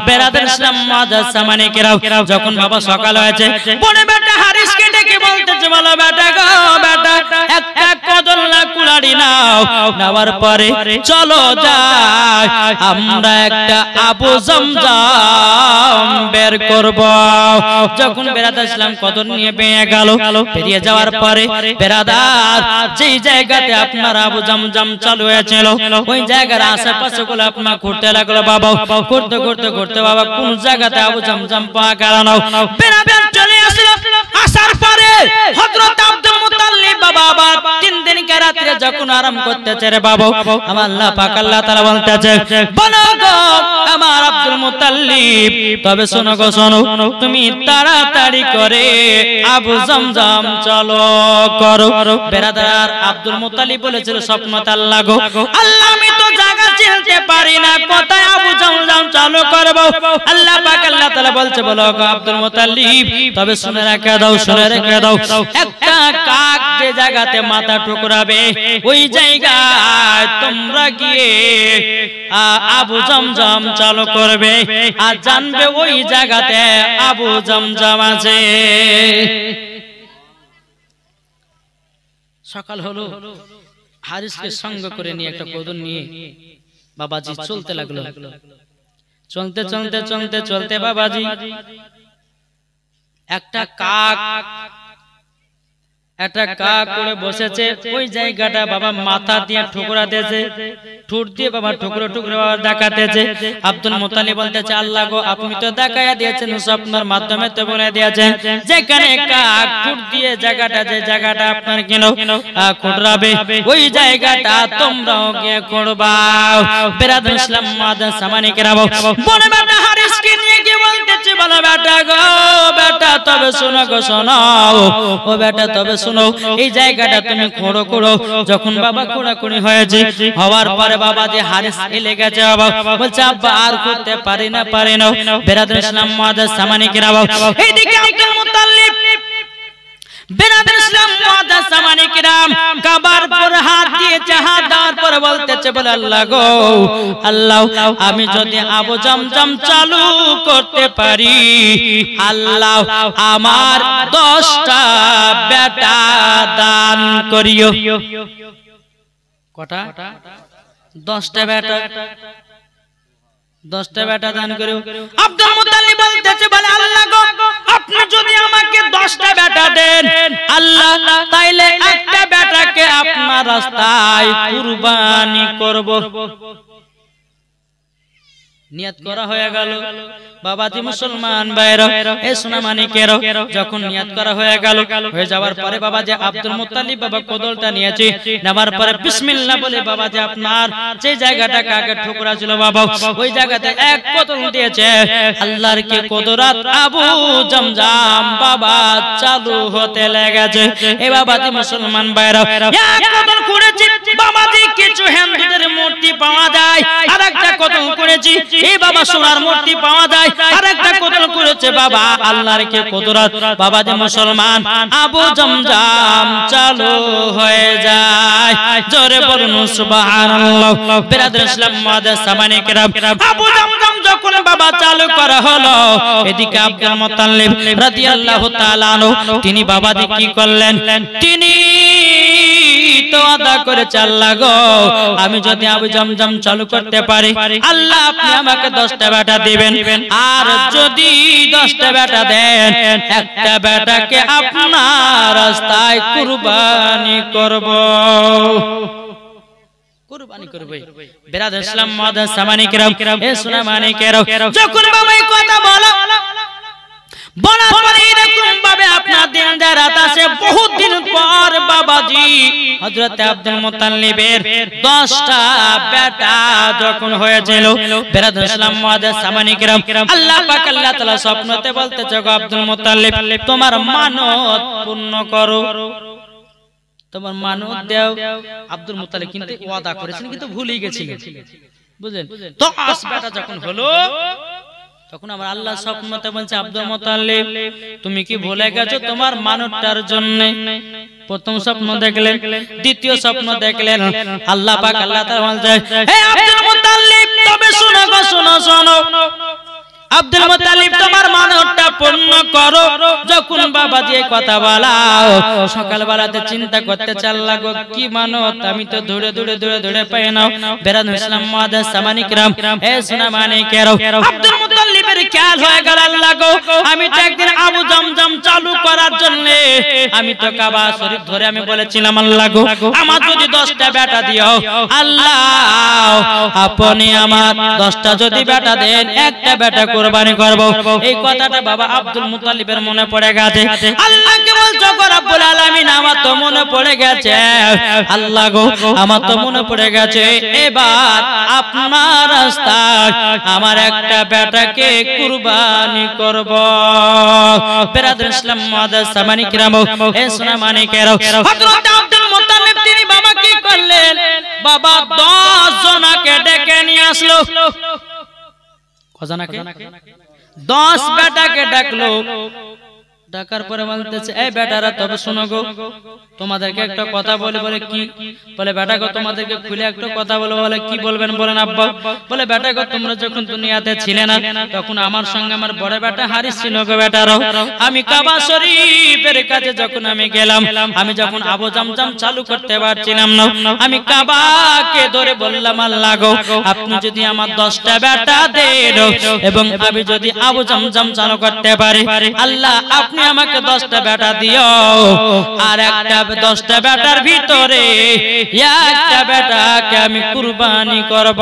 বেরাদর ইসলাম মুআজ্জাজ সাহাবায়ে কিরাম যখন বাবা সকাল হয়েছে বড় বেটা হারিসকে ডেকে বলতেছে বলো বেটা গো বেটা একটা কদল্লা কুলাড়ি নাও, নেওয়ার পরে চলো যাই আমরা একটা আবু জমজম বের করব। যখন বেরাদার ইসলাম কদর নিয়ে বেরিয়ে গেল, বেরিয়ে যাওয়ার পরে বেরাদার যেই জায়গাতে আপনার আবু জমজম চালু হয়েছিল ওই জায়গার আশেপাশে গুলো আপনার ঘুরতে লাগলো বাবা। ঘুরতে ঘুরতে ঘুরতে বাবা কোন জায়গাতে আবু জমজম পাওয়া গেল না। বেরাদার চলে আসলো, আসার পরে হযরত আব্দুল মুত্তালিব বাবা আবার 3 দিন কে রাতে যখন আরাম করতেছে রে বাবা, আমার আল্লাহ পাক আল্লাহ তাআলা বলতেছে বলো গো আমার আব্দুল মুত্তালিব তবে শোনো গো শোনো, তুমি তাড়াতাড়ি করে আবু জমজম চলো করো। বেরাদার আব্দুল মুত্তালিব বলেছিল স্বপ্নতে আল্লাহ গো আল্লাহ আমি তো জায়গা চিনতে পারি না, কোথায় আবু জমজম চালু করব। আল্লাহ পাক আল্লাহ তাআলা বলছে বলো গো আব্দুল মুত্তালিব তবে শুনে রেখে দাও, শুনে রেখে দাও, একটা কাক যে জায়গাতে মাথা ঠুকরাবে ওই জায়গায় তোমরা গিয়ে আবু জমজম চালু করবে আর জানবে ওই জায়গাতে আবু জমজম আছে। সকাল হলো, হারিসকে সঙ্গ করে নিয়ে একটা কদর নিয়ে বাবাজি চলতে লাগলো। চলতে চলতে চলতে চলতে বাবাজি একটা কাক করে বসেছে ওই জায়গাটা বাবা মাথা দিয়ে ঠুকরা দিয়েছে, ঠোঁট দিয়ে বাবা টুকরো টুকরো দেখাতেছে। আব্দুল মুত্তালিব বলতেছে আল্লাহ গো আপনি তো দেখাইয়া দিয়েছেন স্বপ্নের মাধ্যমে তো বলে দিয়েছেন যেখানে কাক ঠোঁট দিয়ে জায়গাটা যে জায়গাটা আপনার কেন খুঁড়াবে ওই জায়গাটা তোমরাও গিয়ে খুঁড়বা। বেরাদর ইসলাম মুআজ্জাজ সাহাবায়ে কিরাম বলে বেটা হারিসকে নিয়ে কি বলতেছে বলো বেটা গো বেটা তবে শোনো গো শোনো, ও বেটা তবে শোনো এই জায়গাটা তুমি খোঁড়ো খোঁড়ো। যখন বাবা খোঁড়াখুড়ি হয়েছে হওয়ার পরে বাবা যে হারিস এলে গেছে বাবা বলছে আব্বা আর করতে পারি না বেরাদর ইসলাম মুআজ্জাজ সাহাবায়ে কিরাম এইদিকে আব্দুল মুত্তালিব বেরাদর ইসলাম মুআজ্জাজ সাহাবায়ে কিরাম কাবার পর হাত দিয়েছে, হাত দেওয়ার পর বলতেছে বলে আল্লাহ গো আল্লাহ আমি যদি আবু জমজম চালু করতে পারি আল্লাহ আমার 10টা বেটা দান করিও। কটা? 10টা বেটা, 10টা বেটা দান করিও। আব্দুল মুত্তালিব বলতেছে বলে আল্লাহ গো আপনি যদি আমাকে আমাকে 10টা বেটা দেন আল্লাহ, তাইলে একটা বেটাকে আপনার রাস্তায় কুরবানি করব। নিয়ত করা হয়ে গেল। বাবাজি মুসলমান ভাইরা, এ সোনা মানিকেরা, যখন নিয়ত করা হয়ে গেল, হয়ে যাওয়ার পরে বাবাজি আব্দুল মুত্তালিব বাবা কোদলটা নিয়েছে, নেওয়ার পরে বিসমিল্লাহ বলে বাবাজি আপনার যে জায়গাটা কাকে ঠুকরা ছিল বাবা, ওই জায়গাতে এক কোদল দিয়েছে। আল্লাহর কি কুদরত, আবু জমজম বাবা চালু হতে লেগেছে। এ বাবাজি মুসলমান ভাইরা, এক কোদল করেছে বাবাজি, কিছু হিন্দুদের মূর্তি পাওয়া যায়, আরেকটা কোদল করেছি এই বাবা সোনার মূর্তি পাওয়া যায়, আরেকটা কোদল করেছে বাবা আল্লাহর কি কুদরত। বাবাজি মুসলমান, আবু জমজম চালু হয়ে যায়। জোরে বলুন সুবহানাল্লাহ। বিরাদর ইসলাম মুআজ্জাজ সামানে কিরাম, আবু জমজম যখন বাবা চালু করা হলো, এদিকে আব্দুল মুত্তালিব রাদিয়াল্লাহু তাআলা আনহু তিনি বাবাজি কি করলেন, তিনি তো আদা করে আল্লাহ গো, আমি যদি আবু জমজম চালু করতে পারি আল্লাহ আপনি আমাকে 10টা বেটা দিবেন, আর যদি 10টা বেটা দেন একটা বেটাকে আপনার রাস্তায় কুরবানি করব, কুরবানি করবে। বিরাদর ইসলাম মুআজ্জাজ সামানে কিরাম, এ সোনা মানিকেরা, যখন বাবা এই কথা বলো, বলার পরে এরকম ভাবে আপনার দিন রাত আসে। বহুত দিন পর বাবাজি হযরত আব্দুল মুত্তালিবের 10টা বেটা যখন হয়েছিল, বিরাদর ইসলাম মুআজ্জাজ সামানে কিরাম, আল্লাহ পাক আল্লাহ তাআলা স্বপ্নতে বলতেছে, গো আব্দুল মুত্তালিব তোমার মানত পূর্ণ করো, তোমার মানত দাও। আব্দুল মুত্তালিব কিন্তু ওয়াদা করেছেন, কিন্তু ভুলেই গেছিলেন, বুঝলেন? 10 বেটা যখন হলো, তখন আমার আল্লাহ স্বপ্নতে বলছে, আব্দুল মুত্তালিব তুমি কি ভুলে গেছো তোমার মানতটার জন্য? প্রথম স্বপ্ন দেখলেন, দ্বিতীয় স্বপ্ন দেখলেন, আল্লাহ পাক আল্লাহ তাআলা বলছে, হে আব্দুল মুত্তালিব তবে শোনো গো, শোনো শোনো, আব্দুল মুত্তালিব তোমার মানতটা পূর্ণ করো। যখন বাবাজি এই কথা বলাও, সকালবেলাতে চিন্তা করতে চাল্লা গো কি মানত, আমি তো দৌড়ে দৌড়ে দৌড়ে দৌড়ে পাই না। বিরাদর ইসলাম মুআজ্জাজ সামানে কিরাম, এ সোনা মানিকেরা, আব্দুল মুত্তালিবের খেয়াল হয়ে গেল, আল্লাহ গো আমি তো একদিন আবু জমজম চালু করার জন্য আমি তো কাবা শরীফ ধরে আমি বলেছিলাম, আল্লাহ গো আমার যদি 10টা বেটা দিও, আল্লাহ আপনি আমার 10টা যদি বেটা দেন একটা বেটা কুরবানি করব। এই কথাটা বাবা আব্দুল মুত্তালিবের মনে পড়ে গেছে। আল্লাহকে বলছো গো রব্বুল আলামিন আমার তো মনে পড়ে গেছে, আল্লাহ গো আমার তো মনে পড়ে গেছে, এবার আপনার রাস্তায় আমার একটা বেটাকে কুরবানি করব। বিরাদর ইসলাম মুআজ্জাজ সামানে কিরাম, এ সোনা মানিকেরা, হযরত আব্দুল মুত্তালিব তিনি বাবা কি করলেন, বাবা 10 জনকে ডেকে নিয়ে আসলো। কজনকে? 10 বেটাকে ডাকলো। ডাকার পরে বলতেছে, এই বেটারা তবে শোনো গো, তোমাদেরকে একটা কথা বলে। বলে কি? বলে বেটা গো তোমাদেরকে খুলে একটা কথা বলে। বলে কি বলবেন? বলেন আব্বা। বলে বেটা গো তোমরা যখন দুনিয়াতে ছিলে না তখন আমার সঙ্গে আমার বড় বেটা হারিস ছিল গো বেটারাও। আমি কাবা শরীফের কাছে যখন আমি গেলাম, আমি যখন আবু জমজম চালু করতে পারছিলাম না, আমি কাবাকে ধরে বললাম, আল্লাহ গো আপনি যদি আমার 10টা বেটা দেন এবং আমি যদি আবু জমজম চালু করতে পারি, আল্লাহ আপনি আমাকে 10টা বেটা দিও, আর একটা 10টা বেটার ভিতরে একটা বেটাকে আমি কুরবানি করব।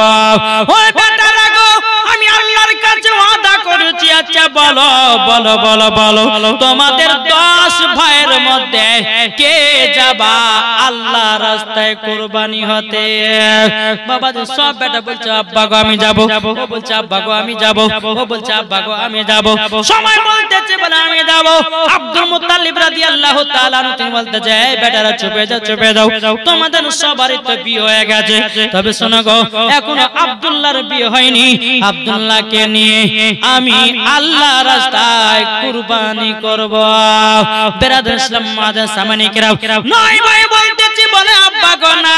ওই বেটারা গো আমি আল্লাহর কাছে ওয়াদা করেছি। আচ্ছা বলো বলো বলো বলো তোমাদের 10 ভাইয়ের মধ্যে কে যাবা আল্লাহ রাস্তায় কুরবানি হতে? বাবা যে সব বেটা বলছে আব্বা গো আমি যাব, ও বলছে আব্বা গো আমি যাব, ও বলছে আব্বা গো আমি যাব। সময় বলতেছে বলে আমি যাব। আব্দুল মুত্তালিব রাদিয়াল্লাহু তাআলা আনহু তিনি বলতেছে, এই বেটারা চুপে যাও চুপে যাও, তোমাদের সবারই তো বিয়ে হয়ে গেছে, তবে শোনো গো এখনো আব্দুল্লাহর বিয়ে হয়নি। আব্দুল্লাহকে নিয়ে আমি আল্লাহ রাস্তায় কুরবানি করব। বিরাদর ইসলাম মুআজ্জাজ সামানে কিরাম, 9 ভাই বলতেছি বলে আব্বা গো না,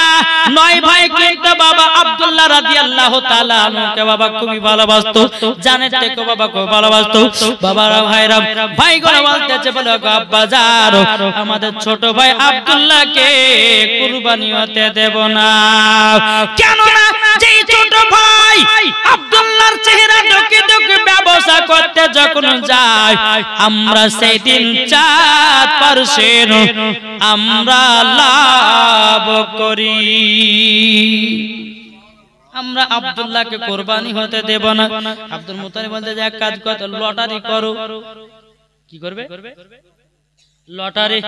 9 ভাই কিন্তু বাবা আব্দুল্লাহ রাদিয়াল্লাহু তাআলা আনহুকে বাবা খুবই ভালোবাসতো, জানের থেকে বাবা খুব ভালোবাসতো। বাবারা ভাইরা ভাইগুলো বলতেছে বলে গো আব্বা জান আমাদের ছোট ভাই আব্দুল্লাহকে কুরবানি হতে দেব না। কেন না? যেই ছোট ভাই আব্দুল্লাহর চেহারা ঢুকে ঢুকে ব্যবসা করতে যখন যায়, আমরা সেই দিন 4% আমরা লাভ করি। আমরা আব্দুল্লাহকে কুরবানি হতে দেব না। আব্দুল মুত্তালিব বলতে যে এক কাজ করো, লটারি করো। কি করবে? লটারি।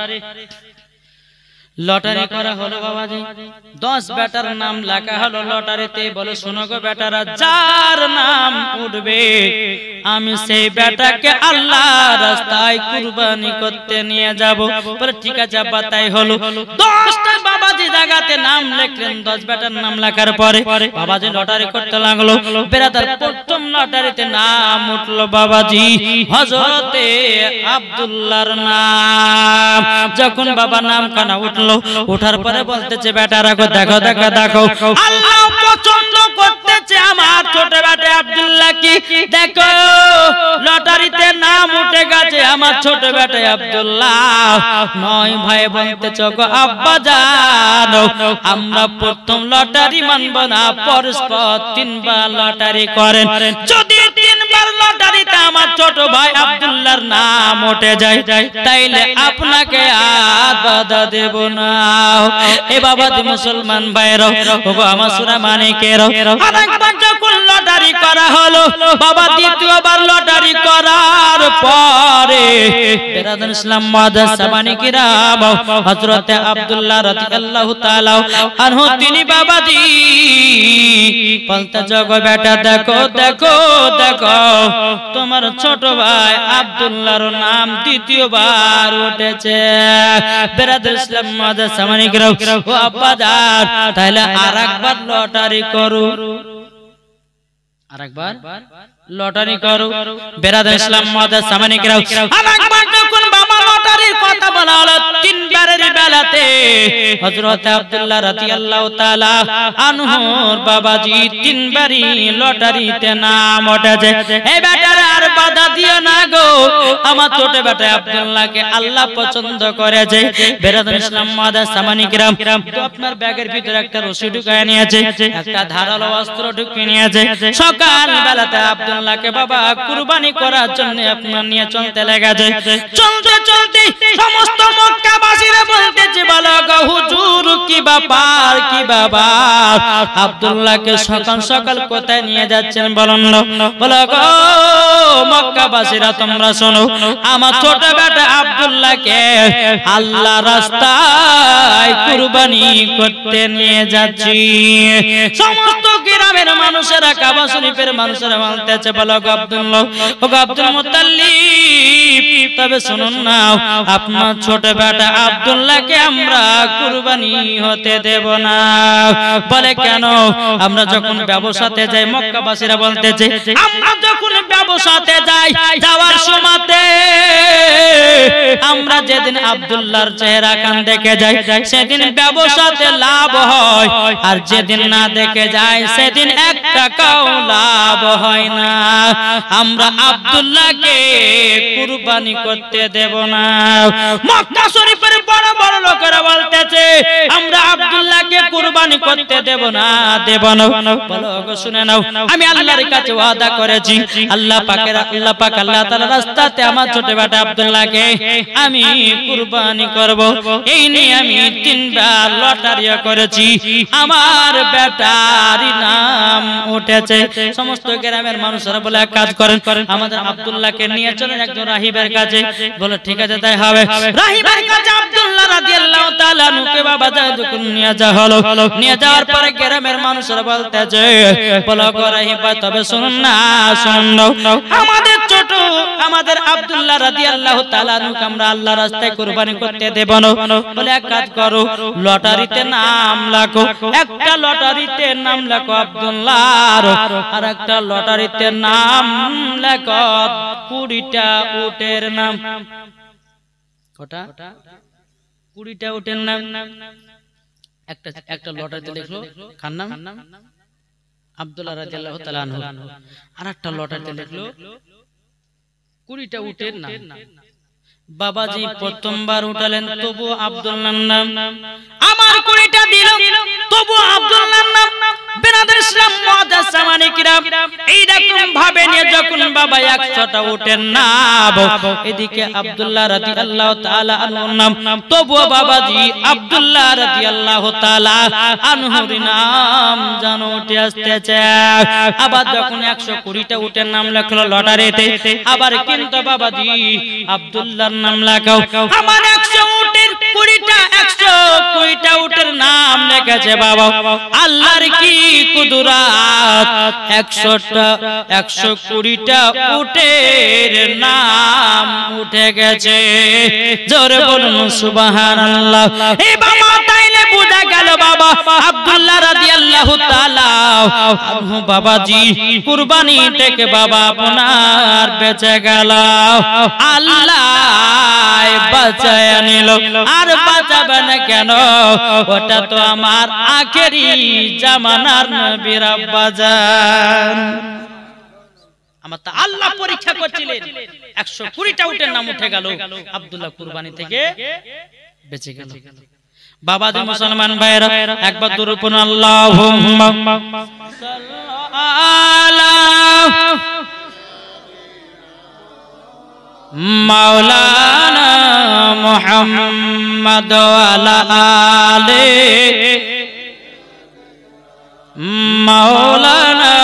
লটারি করা হলো বাবাজি, 10 বেটার নাম লেখা হলো লটারিতে। বলে শোনো গো বেটারা, যার নাম উঠবে আমি সেই বেটাকে আল্লাহ রাস্তায় কুরবানি করতে নিয়ে যাব। বলে ঠিক আছে আব্বা, তাই হলো। 10টা বাবাজি জায়গাতে নাম লিখলেন। 10 বেটার নাম লেখার পরে বাবাজি লটারি করতে লাগলো। বেরাদার প্রথম লটারিতে নাম উঠলো বাবাজি হযরতে আব্দুল্লাহর নাম। যখন বাবা নাম কানা উঠলো, ওঠার পরে বলতেছে বেটারা গো দেখো দেখো দেখো, আল্লাহ পছন্দ করতেছে আমার ছোট বেটা আব্দুল্লাহ কি। দেখো লটারিতে নাম উঠে গেছে আমার ছোট বেটা আব্দুল্লাহ। 9 ভাই বলতেছে গো আব্বা জানো, আমরা প্রথম লটারি মানব না, পরস্পর 3 বার লটারি করেন। যদি 3 বার লটারিতে আমার ছোট ভাই আব্দুল্লাহর নাম উঠে যায়, তাইলে আপনাকে আর বাধা দেব না। এ বাবা দি মুসলমান ভাইরা, ওগো আমার সূরা মানিকেরা, আরেকবার যখন লটারি করা হলো বাবা, দ্বিতীয়বার লটারি করার পরে বেরাদান ইসলাম মাদ্রাসা মানিকেরাম, হযরত আব্দুল্লাহ রাদিয়াল্লাহু তাআলা আনহু তিনি বাবাজি বলতে জগো বেটা দেখো দেখো দেখো, তোমার ছোট ভাই আব্দুল্লাহর নাম দ্বিতীয়বার উঠেছে। বেরাদান ইসলাম মাদ্রাসা মানিকেরাম, ও আব্বা জান তাহলে আরেকবার লটারি করো, আরেকবার লটারি করো। বেরাদান ইসলাম মাদ্রাসা মানিকেরাম, আরেকবার যখন বাবা লটারির কথা বলা হলো, 3 বারের বেলাতে হযরত আব্দুল্লাহ রাদিয়াল্লাহু তাআলা আনহুর বাবাজি 3 বারই লটারিতে নাম উঠেছে। এই বেটারে আর বাধা দিও না গো, আমার ছোট বেটা আব্দুল্লাহকে আল্লাহ পছন্দ করেছে। বেরাদান ইসলাম মাদ্রাসা মানিকেরাম, তো আপনার ব্যাগের ভিতরে একটা রশি ঢুকায় নিয়েছে, একটা ধারালো অস্ত্র ঢুকিয়ে নিয়েছে। সকাল বেলাতে আব্দুল্লাহকে বাবা কুরবানি করার জন্য আপনার নিয়ে চলতে লেগেছে। চলতে চলতে সমস্ত মক্কাবাসীরা বলতেছে বলো গো হুজুর কি ব্যাপার কি ব্যাপার, আব্দুল্লাহকে সকাল সকাল কোথায় নিয়ে যাচ্ছেন বলুন না। বলো গো মক্কাবাসীরা তোমরা শোনো, আমার ছোট বেটা আব্দুল্লাহকে আল্লাহ রাস্তায় কুরবানি করতে নিয়ে যাচ্ছি। সমস্ত গ্রামের মানুষেরা, কাবা শরীফের মানুষেরা বলতেছে বলো গো আব্দুল্লাহ, ও গো আব্দুল মুত্তালিব, তবে শুনুন না, আপনার ছোট বেটা আব্দুল্লাহকে আমরা কুরবানি হতে দেব না। বলে কেন? আমরা যখন ব্যবসাতে যাই, মক্কাবাসীরা বলতেছে আমরা যখন ব্যবসাতে যাই, যাওয়ার সময়তে আমরা যেদিন আব্দুল্লাহর চেহারা কান দেখে যাই সেদিন ব্যবসাতে লাভ হয়, আর যেদিন না দেখে যাই সেদিন 1 টাকাও লাভ হয় না। আমরা আব্দুল্লাহকে কুরবানি করতে দেব না। মক্কা শরীফের বড় বড় লোকেরা বলতেছে আমরা আব্দুল্লাহকে কুরবানি করতে দেব না, দেব না। বলো গো শুনে নাও, আমি আল্লাহর কাছে ওয়াদা করেছি, আল্লাহ পাক আল্লাহ তাআলার রাস্তাতে আমার ছোট বেটা আব্দুল্লাহকে আমি কুরবানি করব। এই নিয়ে আমি 3 বার লটারি করেছি, আমার বেটার নাম উঠেছে। সমস্ত গ্রামের মানুষরা বলে এক কাজ করেন, আমাদের আব্দুল্লাহকে নিয়ে চলেন একজন রাহিবের কাছে। বলে ঠিক আছে তাই হবে। রাহিবের কাছে আব্দুল্লাহ রাদিয়াল্লাহু তাআলা নুকে বাবা যখন নিয়ে যাওয়া হলো, নিয়ে যাওয়ার পরে গ্রামের মানুষরা বলতেছে বলো গো রাহিব ভাই, তবে শুনুন না, শুনুন আমাদের ছোট আমাদের আব্দুল্লাহ রাদিয়াল্লাহু তাআলা নুকে আমরা আল্লাহ রাস্তায় কুরবানি করতে দেব না। বলে এক কাজ করো, লটারিতে নাম লেখো, একটা লটারিতে নাম লেখো আব্দুল্লাহর, আর একটা লটারিতে নাম লেখো 20টা উটের নাম। কটা? 20টা উটের নাম। একটা লটারিতে লিখলো কার নাম? আব্দুল্লাহ রাদিয়াল্লাহু তাআলা আনহু। আর একটা লটারিতে লিখলো 20টা উটের নাম। বাবাজি প্রথমবার উঠালেন তবু আব্দুল্লাহর নাম, আমার কুড়িটা দিল তবু আব্দুল্লাহর নাম। বেরাদার ইসলাম মুআদ্দাস সামানি কিরাম, এই রকম ভাবে নিয়ে যখন বাবা 100টা উটের নাম, এদিকে আব্দুল্লাহ রাদিয়াল্লাহু তাআলা আনহুর নাম, তবু বাবাজি আব্দুল্লাহ রাদিয়াল্লাহু তাআলা আনহুর নাম জানো উঠে আসতেছে। আবার যখন 120টা উটের নাম লেখলো লটারিতে, আবার কিন্তু বাবাজি আব্দুল্লাহর নাম লেখাও। আমার 100 উটের 120টা উটের নাম লেখেছে বাবা। আল্লাহর কি কুদরাত, 120টা উটের নাম উঠে গেছে। জোরে বলুন সুবহানাল্লাহ। এই বাবা তাইলে বুঝা গেল বাবা আব্দুল্লাহ রাদিয়াল্লাহু তাআলা আনহু বাবাজি কুরবানি থেকে বাবা আপনার বেঁচে গেল। আল্লাহ বাঁচায় নিল, আর বাঁচাবে না কেন? ওটা তো আমার আখেরি জামানার নবীর আব্বাজান। আমার তো আল্লাহ পরীক্ষা করছিলেন, 120টা উটের নাম উঠে গেল, আব্দুল্লাহ কুরবানি থেকে বেঁচে গেল। বাবাজি মুসলমান ভাইরা একবার দরুদ পড়ুন, আল্লাহুম্মা মাওলানা মুহাম্মদ ওয়ালা আলে মাওলানা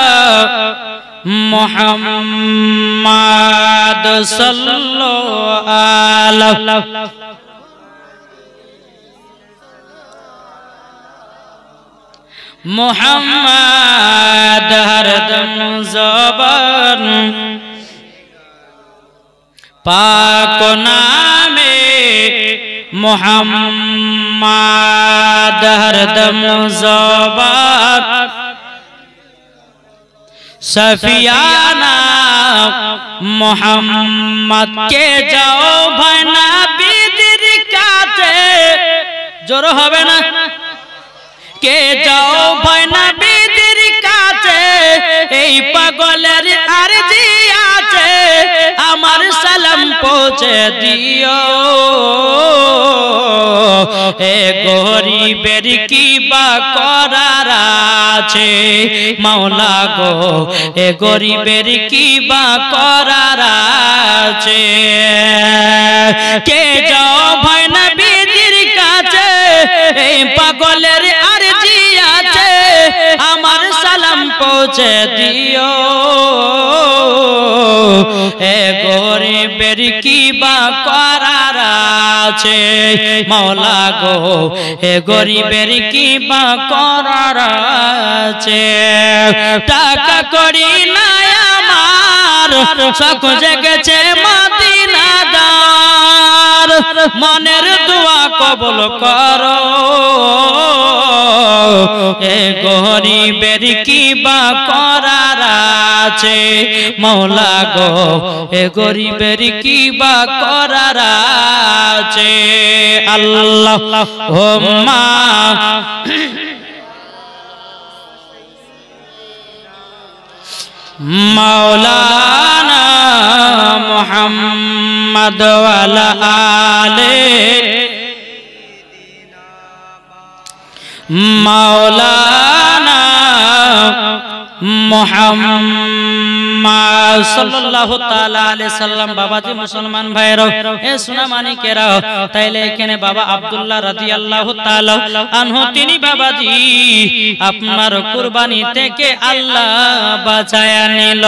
মুহাম্মদ সাল্লাল্লাহু আলাইহি মুহাম্মদ হরদম জবান পাক নামে মুহাম্মদ হরদম জবান সফিয়ানা মুহাম্মদ কে যাও ভাই নবীর কাছে। জোর হবে না? কে যাও ভাই নবীর কাছে, এই পাগলের আরজি আছে, আমার সালাম পৌঁছে দিও। এ গরিবের কি বা করার আছে মাওলা গো, এ গরিবের কি বা করার আছে। কে যাও ভাই নবীর কাছে, এই পাগলের আরজি আছে, আমার সালাম পৌঁছে দিও। এ গরিবের কি বা করার আছে মাওলা গো, এ গরিবের কি বা করার আছে। টাকা করি নাই আমার, শখ জেগেছে মদিনাদার, মনের দোয়া কবুল করো। এ গরিবের কি বা করার আছে মাওলা গো, এ গরিবের কি বা করার আছে। আল্লাহুম্মা মাওলানা মুহাম্মদ ওয়ালা আলে মাওলানা মুহাম্মদ সাল্লাল্লাহু তাআলা আলাইহি সাল্লাম। বাবাজি মুসলমান ভাইরা, এ সোনা মানিকেরা, তাইলে এখানে বাবা আব্দুল্লাহ রাদিয়াল্লাহু তাআলা আনহু তিনি বাবাজি আপনার কুরবানি থেকে আল্লাহ বাঁচায়া নিল।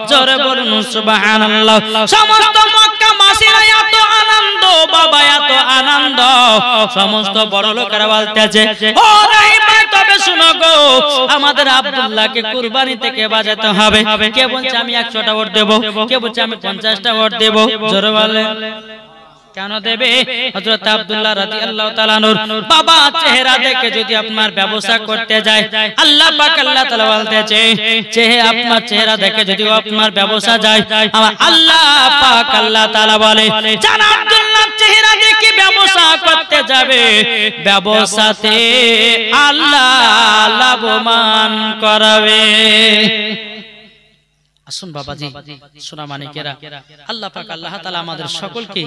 জোরে বলুন সুবহানাল্লাহ। সমস্ত মক্কাবাসীরা এত আনন্দ বাবা, এত আনন্দ, সমস্ত বড় লোকেরা বলতেছে ও রাহিম তবে শুনো গো, আমাদের আব্দুল্লাহকে কুরবানি থেকে বাঁচাতে হবে। কে বলছে আমি 100টা ভোট দেব, কে বলছে আমি 50টা ভোট দেব। জোরে বলে কেন দেবে? হযরত আব্দুল্লাহ রাদিয়াল্লাহু তাআলা নূর বাবা চেহারা দেখে যদি আপনার ব্যবসা করতে যায়, আল্লাহ পাক আল্লাহ তাআলা বলতেছে আপনার চেহারা দেখে যদি আপনার ব্যবসা যায়, আমার আল্লাহ পাক আল্লাহ তাআলা বলে জান আব্দুল্লাহ চেহারা দেখে ব্যবসা করতে যাবে, ব্যবসাতে আল্লাহ লাভবান করাবে। আসুন বাবাজি সোনা মানিকেরা, আল্লাহ পাক আল্লাহ তাআলা আমাদের সকলকে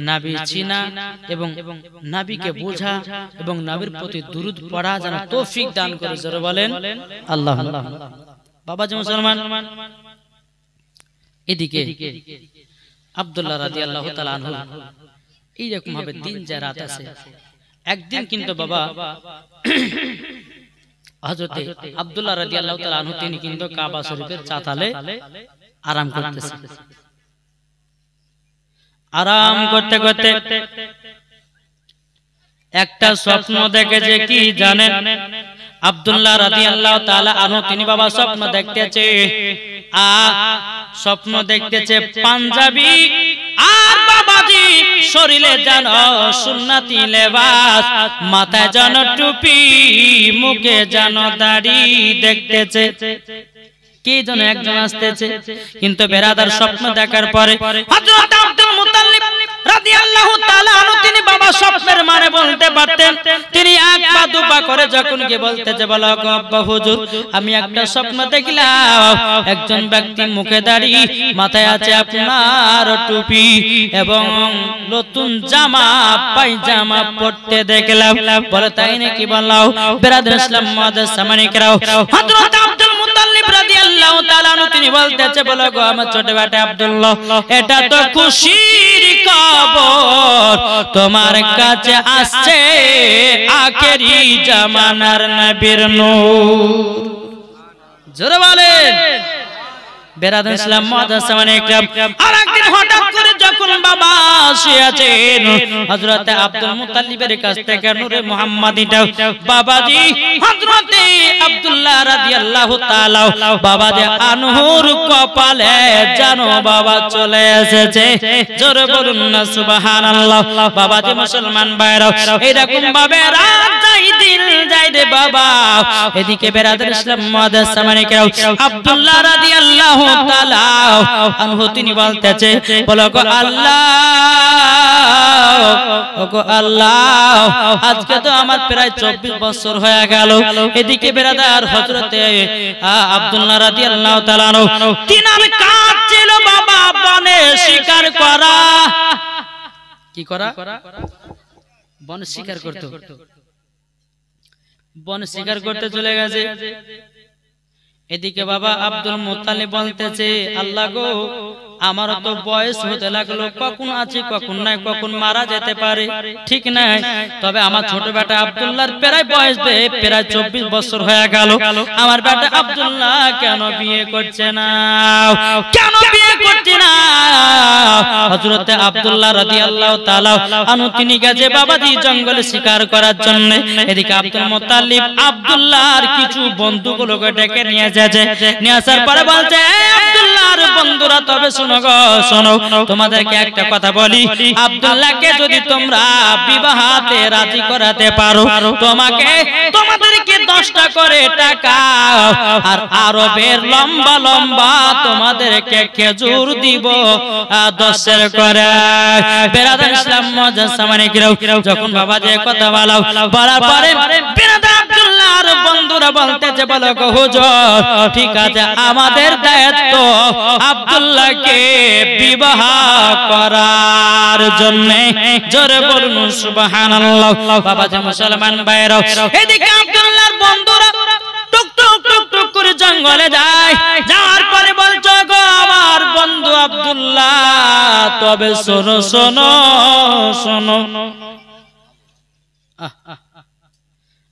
নবী চিনা এবং নবীকে বোঝা এবং নবীর প্রতি দুরূদ পড়া যেন তৌফিক দান করে। জোরে বলেন আল্লাহুম্মা। বাবাজি মুসলমান, এদিকে আব্দুল্লাহ রাদিয়াল্লাহু তাআলা আনহু এইরকম ভাবে দিন যায় রাত আছে। একদিন কিন্তু বাবা হযরত আব্দুল্লাহ রাদিয়াল্লাহু তাআলা আনহু তিনি কিন্তু কাবা শরীফের চাতালে আরাম করতেছেন। আরাম করতে করতে একটা স্বপ্ন দেখেছে। কি জানেন? আব্দুল্লাহ রাদিয়াল্লাহু তাআলা আনহু তিনি বাবা স্বপ্ন দেখতেছে, স্বপ্ন দেখতেছে পাঞ্জাবি আর বাবাজি শরীরে যেন সুন্নতি লেবাস, মাথায় যেন টুপি, মুখে যেন দাড়ি দেখতেছে। কি যেন একজন আসতেছে। কিন্তু বেরাদার স্বপ্ন দেখার পরে হযরত আব্দুল মুত্তালিব রাদিয়াল্লাহু তাআলা আনহু তিনি বাবা স্বপ্নের মানে বলতে পারতেন। তিনি এক পা দুপা করে যখন কি বলতেছে, বলো আব্বা হুজুর আমি একটা স্বপ্ন দেখলাম, একজন ব্যক্তি মুখে দাড়ি, মাথায় আছে আপনার টুপি এবং নতুন জামা পায়জামা পরতে দেখলাম। বলে তাই নাকি? বললাম বেরাদার ইসলাম মুআজ্জাজ সামানিকরাও, হযরত আব্দুল মুত্তালিব রাদিয়াল্লাহু তাআলা আনহু তিনি বলতেছে, বলো গো আমার ছোট বেটা আব্দুল্লাহ, এটা তো খুশির খবর, তোমার কাছে আসছে আখেরি জামানার নবীর নূর। জোরে বলেন বেরাদার ইসলাম মুআজ্জাজ সামানিকরাও। আর একদিন হঠাৎ করে যখন বাবা শুয়েছেন, হযরত আব্দুল মুত্তালিবের কাছ থেকে নূরে মুহাম্মাদিটা বাবাজি হযরত আব্দুল্লাহ রাদিয়াল্লাহু তাআলা বাবাজি আনহুর কপালে জানো বাবা চলে এসেছে। জোরে বলুন না সুবহানাল্লাহ। বাবাজি মুসলমান ভাইরা, এরকম ভাবে রাত যাই দিন যাই রে বাবা। এদিকে বেরাদার ইসলাম মুআজ্জাজ সামানিকরাও আব্দুল্লাহ রাদিয়াল্লাহু তাআলা আনহু তিনি বলতেছে, বলো গো আল্লাহ, ওগো আল্লাহ, আজকে তো আমার প্রায় 24 বছর হয়ে গেল। এদিকে বেরাদার হযরতে আব্দুল্লাহ রাদিয়াল্লাহু তাআলা আনহু তিনার কাজ ছিল বাবা বনে শিকার করা। কি করা? বনে শিকার করতে। বনে শিকার করতে চলে গেছে। এদিকে বাবা আব্দুল মুত্তালিব বলতেছে, আল্লাহ গো আমারও তো বয়স হতে লাগলো, কখন আছে কখন নাই, কখন মারা যেতে পারে ঠিক নাই। তবে আমার ছোট বেটা আব্দুল্লাহর প্রায় বয়স প্রায় 24 বছর হয়ে গেল। আমার বেটা আব্দুল্লাহ কেন বিয়ে করছে না? কেন বিয়ে করছে না? হযরত আব্দুল্লাহ রাদিয়াল্লাহু তাআলা আনহু তিনি গেছে বাবাজি জঙ্গলে শিকার করার জন্য। এদিকে আব্দুল মুত্তালিব আব্দুল্লাহর কিছু বন্ধুগুলোকে ডেকে নিয়ে যাচ্ছে। নিয়ে আসার পরে বলছে, আব্দুল্লাহর বন্ধুরা তবে শোনো গো, শোনো, তোমাদেরকে একটা কথা বলি, আব্দুল্লাহকে যদি তোমরা বিবাহতে রাজি করাতে পারো, তোমাদেরকে 10টা করে টাকা আর আরবের লম্বা লম্বা তোমাদেরকে খেজুর দিব 10 করে। বেরাদার ইসলাম মুআজ্জাজ সামানিকরাও যখন বাবা যে কথা বলার পরে বেরাদার আব্দুল্লাহর বন্ধুরা বলতেছে, বলো গো হুজুর ঠিক আছে, আমাদের দায়িত্ব আব্দুল্লাহকে বিবাহ করার জন্য। জোরে বলুন সুবহানাল্লাহ। বাবা যে মুসলমান ভাইরা, এদিকে আব্দুল্লাহর বন্ধুরা টুক টুক টুক টুক করে জঙ্গলে যায়। যাওয়ার পরে বলছো গো আমার বন্ধু আব্দুল্লাহ, তবে শোনো শোনো শোনো।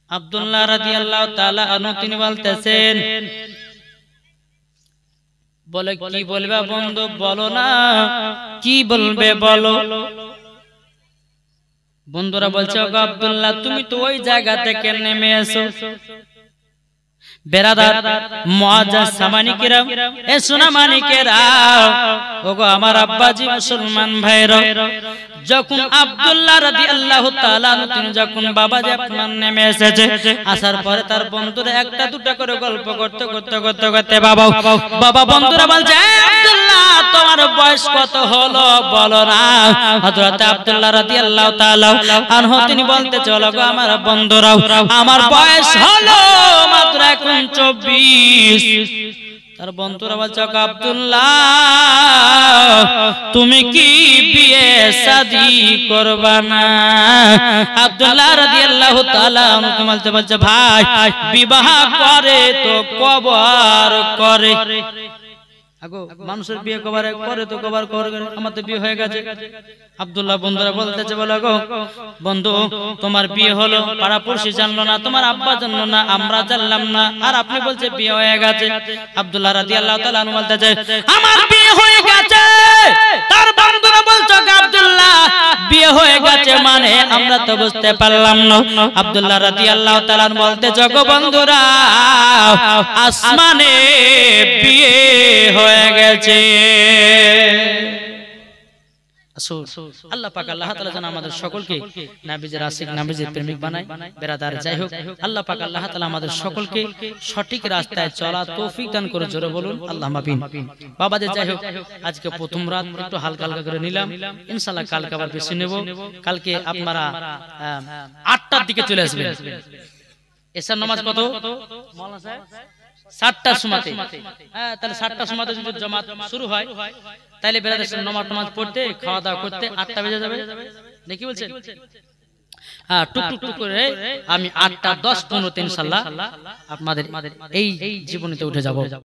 আব্দুল্লাহ রাদিয়াল্লাহু তাআলা আনহু তিনি বলতেছেন, বলে কি বলবে বন্ধু, বলো না কি বলবে বলো। বন্ধুরা বলছে, ওগো আব্দুল্লাহ তুমি তো ওই জায়গা থেকে নেমে এসো। বেরাদার মুআজ্জাজ সামানিকেরা, এ সোনা মানিকেরা, ওগো আমার আব্বাজি মুসলমান ভাইরা, যখন আব্দুল্লাহ রাদিয়াল্লাহু তাআলা তিনি যখন বাবাজি আপনার নেমে এসেছে, আসার পরে তার বন্ধুরা একটা দুটা করে গল্প করতে করতে করতে করতে বাবা বন্ধুরা বলছে, আব্দুল্লাহ তোমার বয়স কত হলো বলো না। হযরত আব্দুল্লাহ রাদিয়াল্লাহু তাআলা আনহু তিনি বলতে চলো গো আমার বন্ধুরা, আমার বয়স হলো মাত্র এখন 24। তার বন্ধুরা বলছে আব্দুল্লাহ তুমি কি বিয়ে শাদী করবা না? আব্দুল্লাহ রাদিয়াল্লাহু তাআলা আমাকে বলছে ভাই বিবাহ করে তো কবর করে। আগো মানুষের বিয়ে কবরে করে তো কবর করে, আমার তো বিয়ে হয়ে গেছে। আব্দুল্লাহ বন্ধুরা বলতেছে বলো গো বন্ধু তোমার বিয়ে হলো, পাড়া পড়শি জানলো না, তোমার আব্বা জানলো না, আমরা জানলাম না, আর আপনি বলছে বিয়ে হয়ে গেছে। আব্দুল্লাহ রাদিয়াল্লাহু তাআলা আনহু বলতেছে আমার বিয়ে হয়ে গেছে। তার বন্ধুরা বলছে আব্দুল্লাহ বিয়ে হয়ে গেছে মানে আমরা তো বুঝতে পারলাম না। আব্দুল্লাহ রাদিয়াল্লাহু তাআলা বলতেছে গো বন্ধুরা আসমানে বিয়ে হয়ে গেছে। আল্লাহ পাক আল্লাহ তাআলা যেন আমাদের সকলকে নবীজির আশিক নবীজির প্রেমিক বানায়। বেরাদার যাই হোক আল্লাহ পাক আল্লাহ তাআলা আমাদের সকলকে সঠিক রাস্তায় চলা তৌফিক দান করে, জোরে বলুন আল্লাহুম্মা আমিন। বাবাদের যাই হোক আজকে প্রথম রাত একটু হালকা হালকা করে নিলাম, ইনশাআল্লাহ কালকে আবার বেশি নেব। কালকে আপনারা 8টার দিকে চলে আসবেন। এশার নামাজ কত মাওলানা সাহেব 7টার সময়তে, হ্যাঁ তাহলে 7টার সময়তে যদি জামাত শুরু হয় তাহলে বেরাদের নামাজ পড়তে খাওয়া দাওয়া করতে 8টা বেজে যাবে নাকি বলছেন? হ্যাঁ টুক টুক টুক করে আমি 8টা 10-15 ইনশাআল্লাহ আপনাদের এই জীবনীতে উঠে যাব।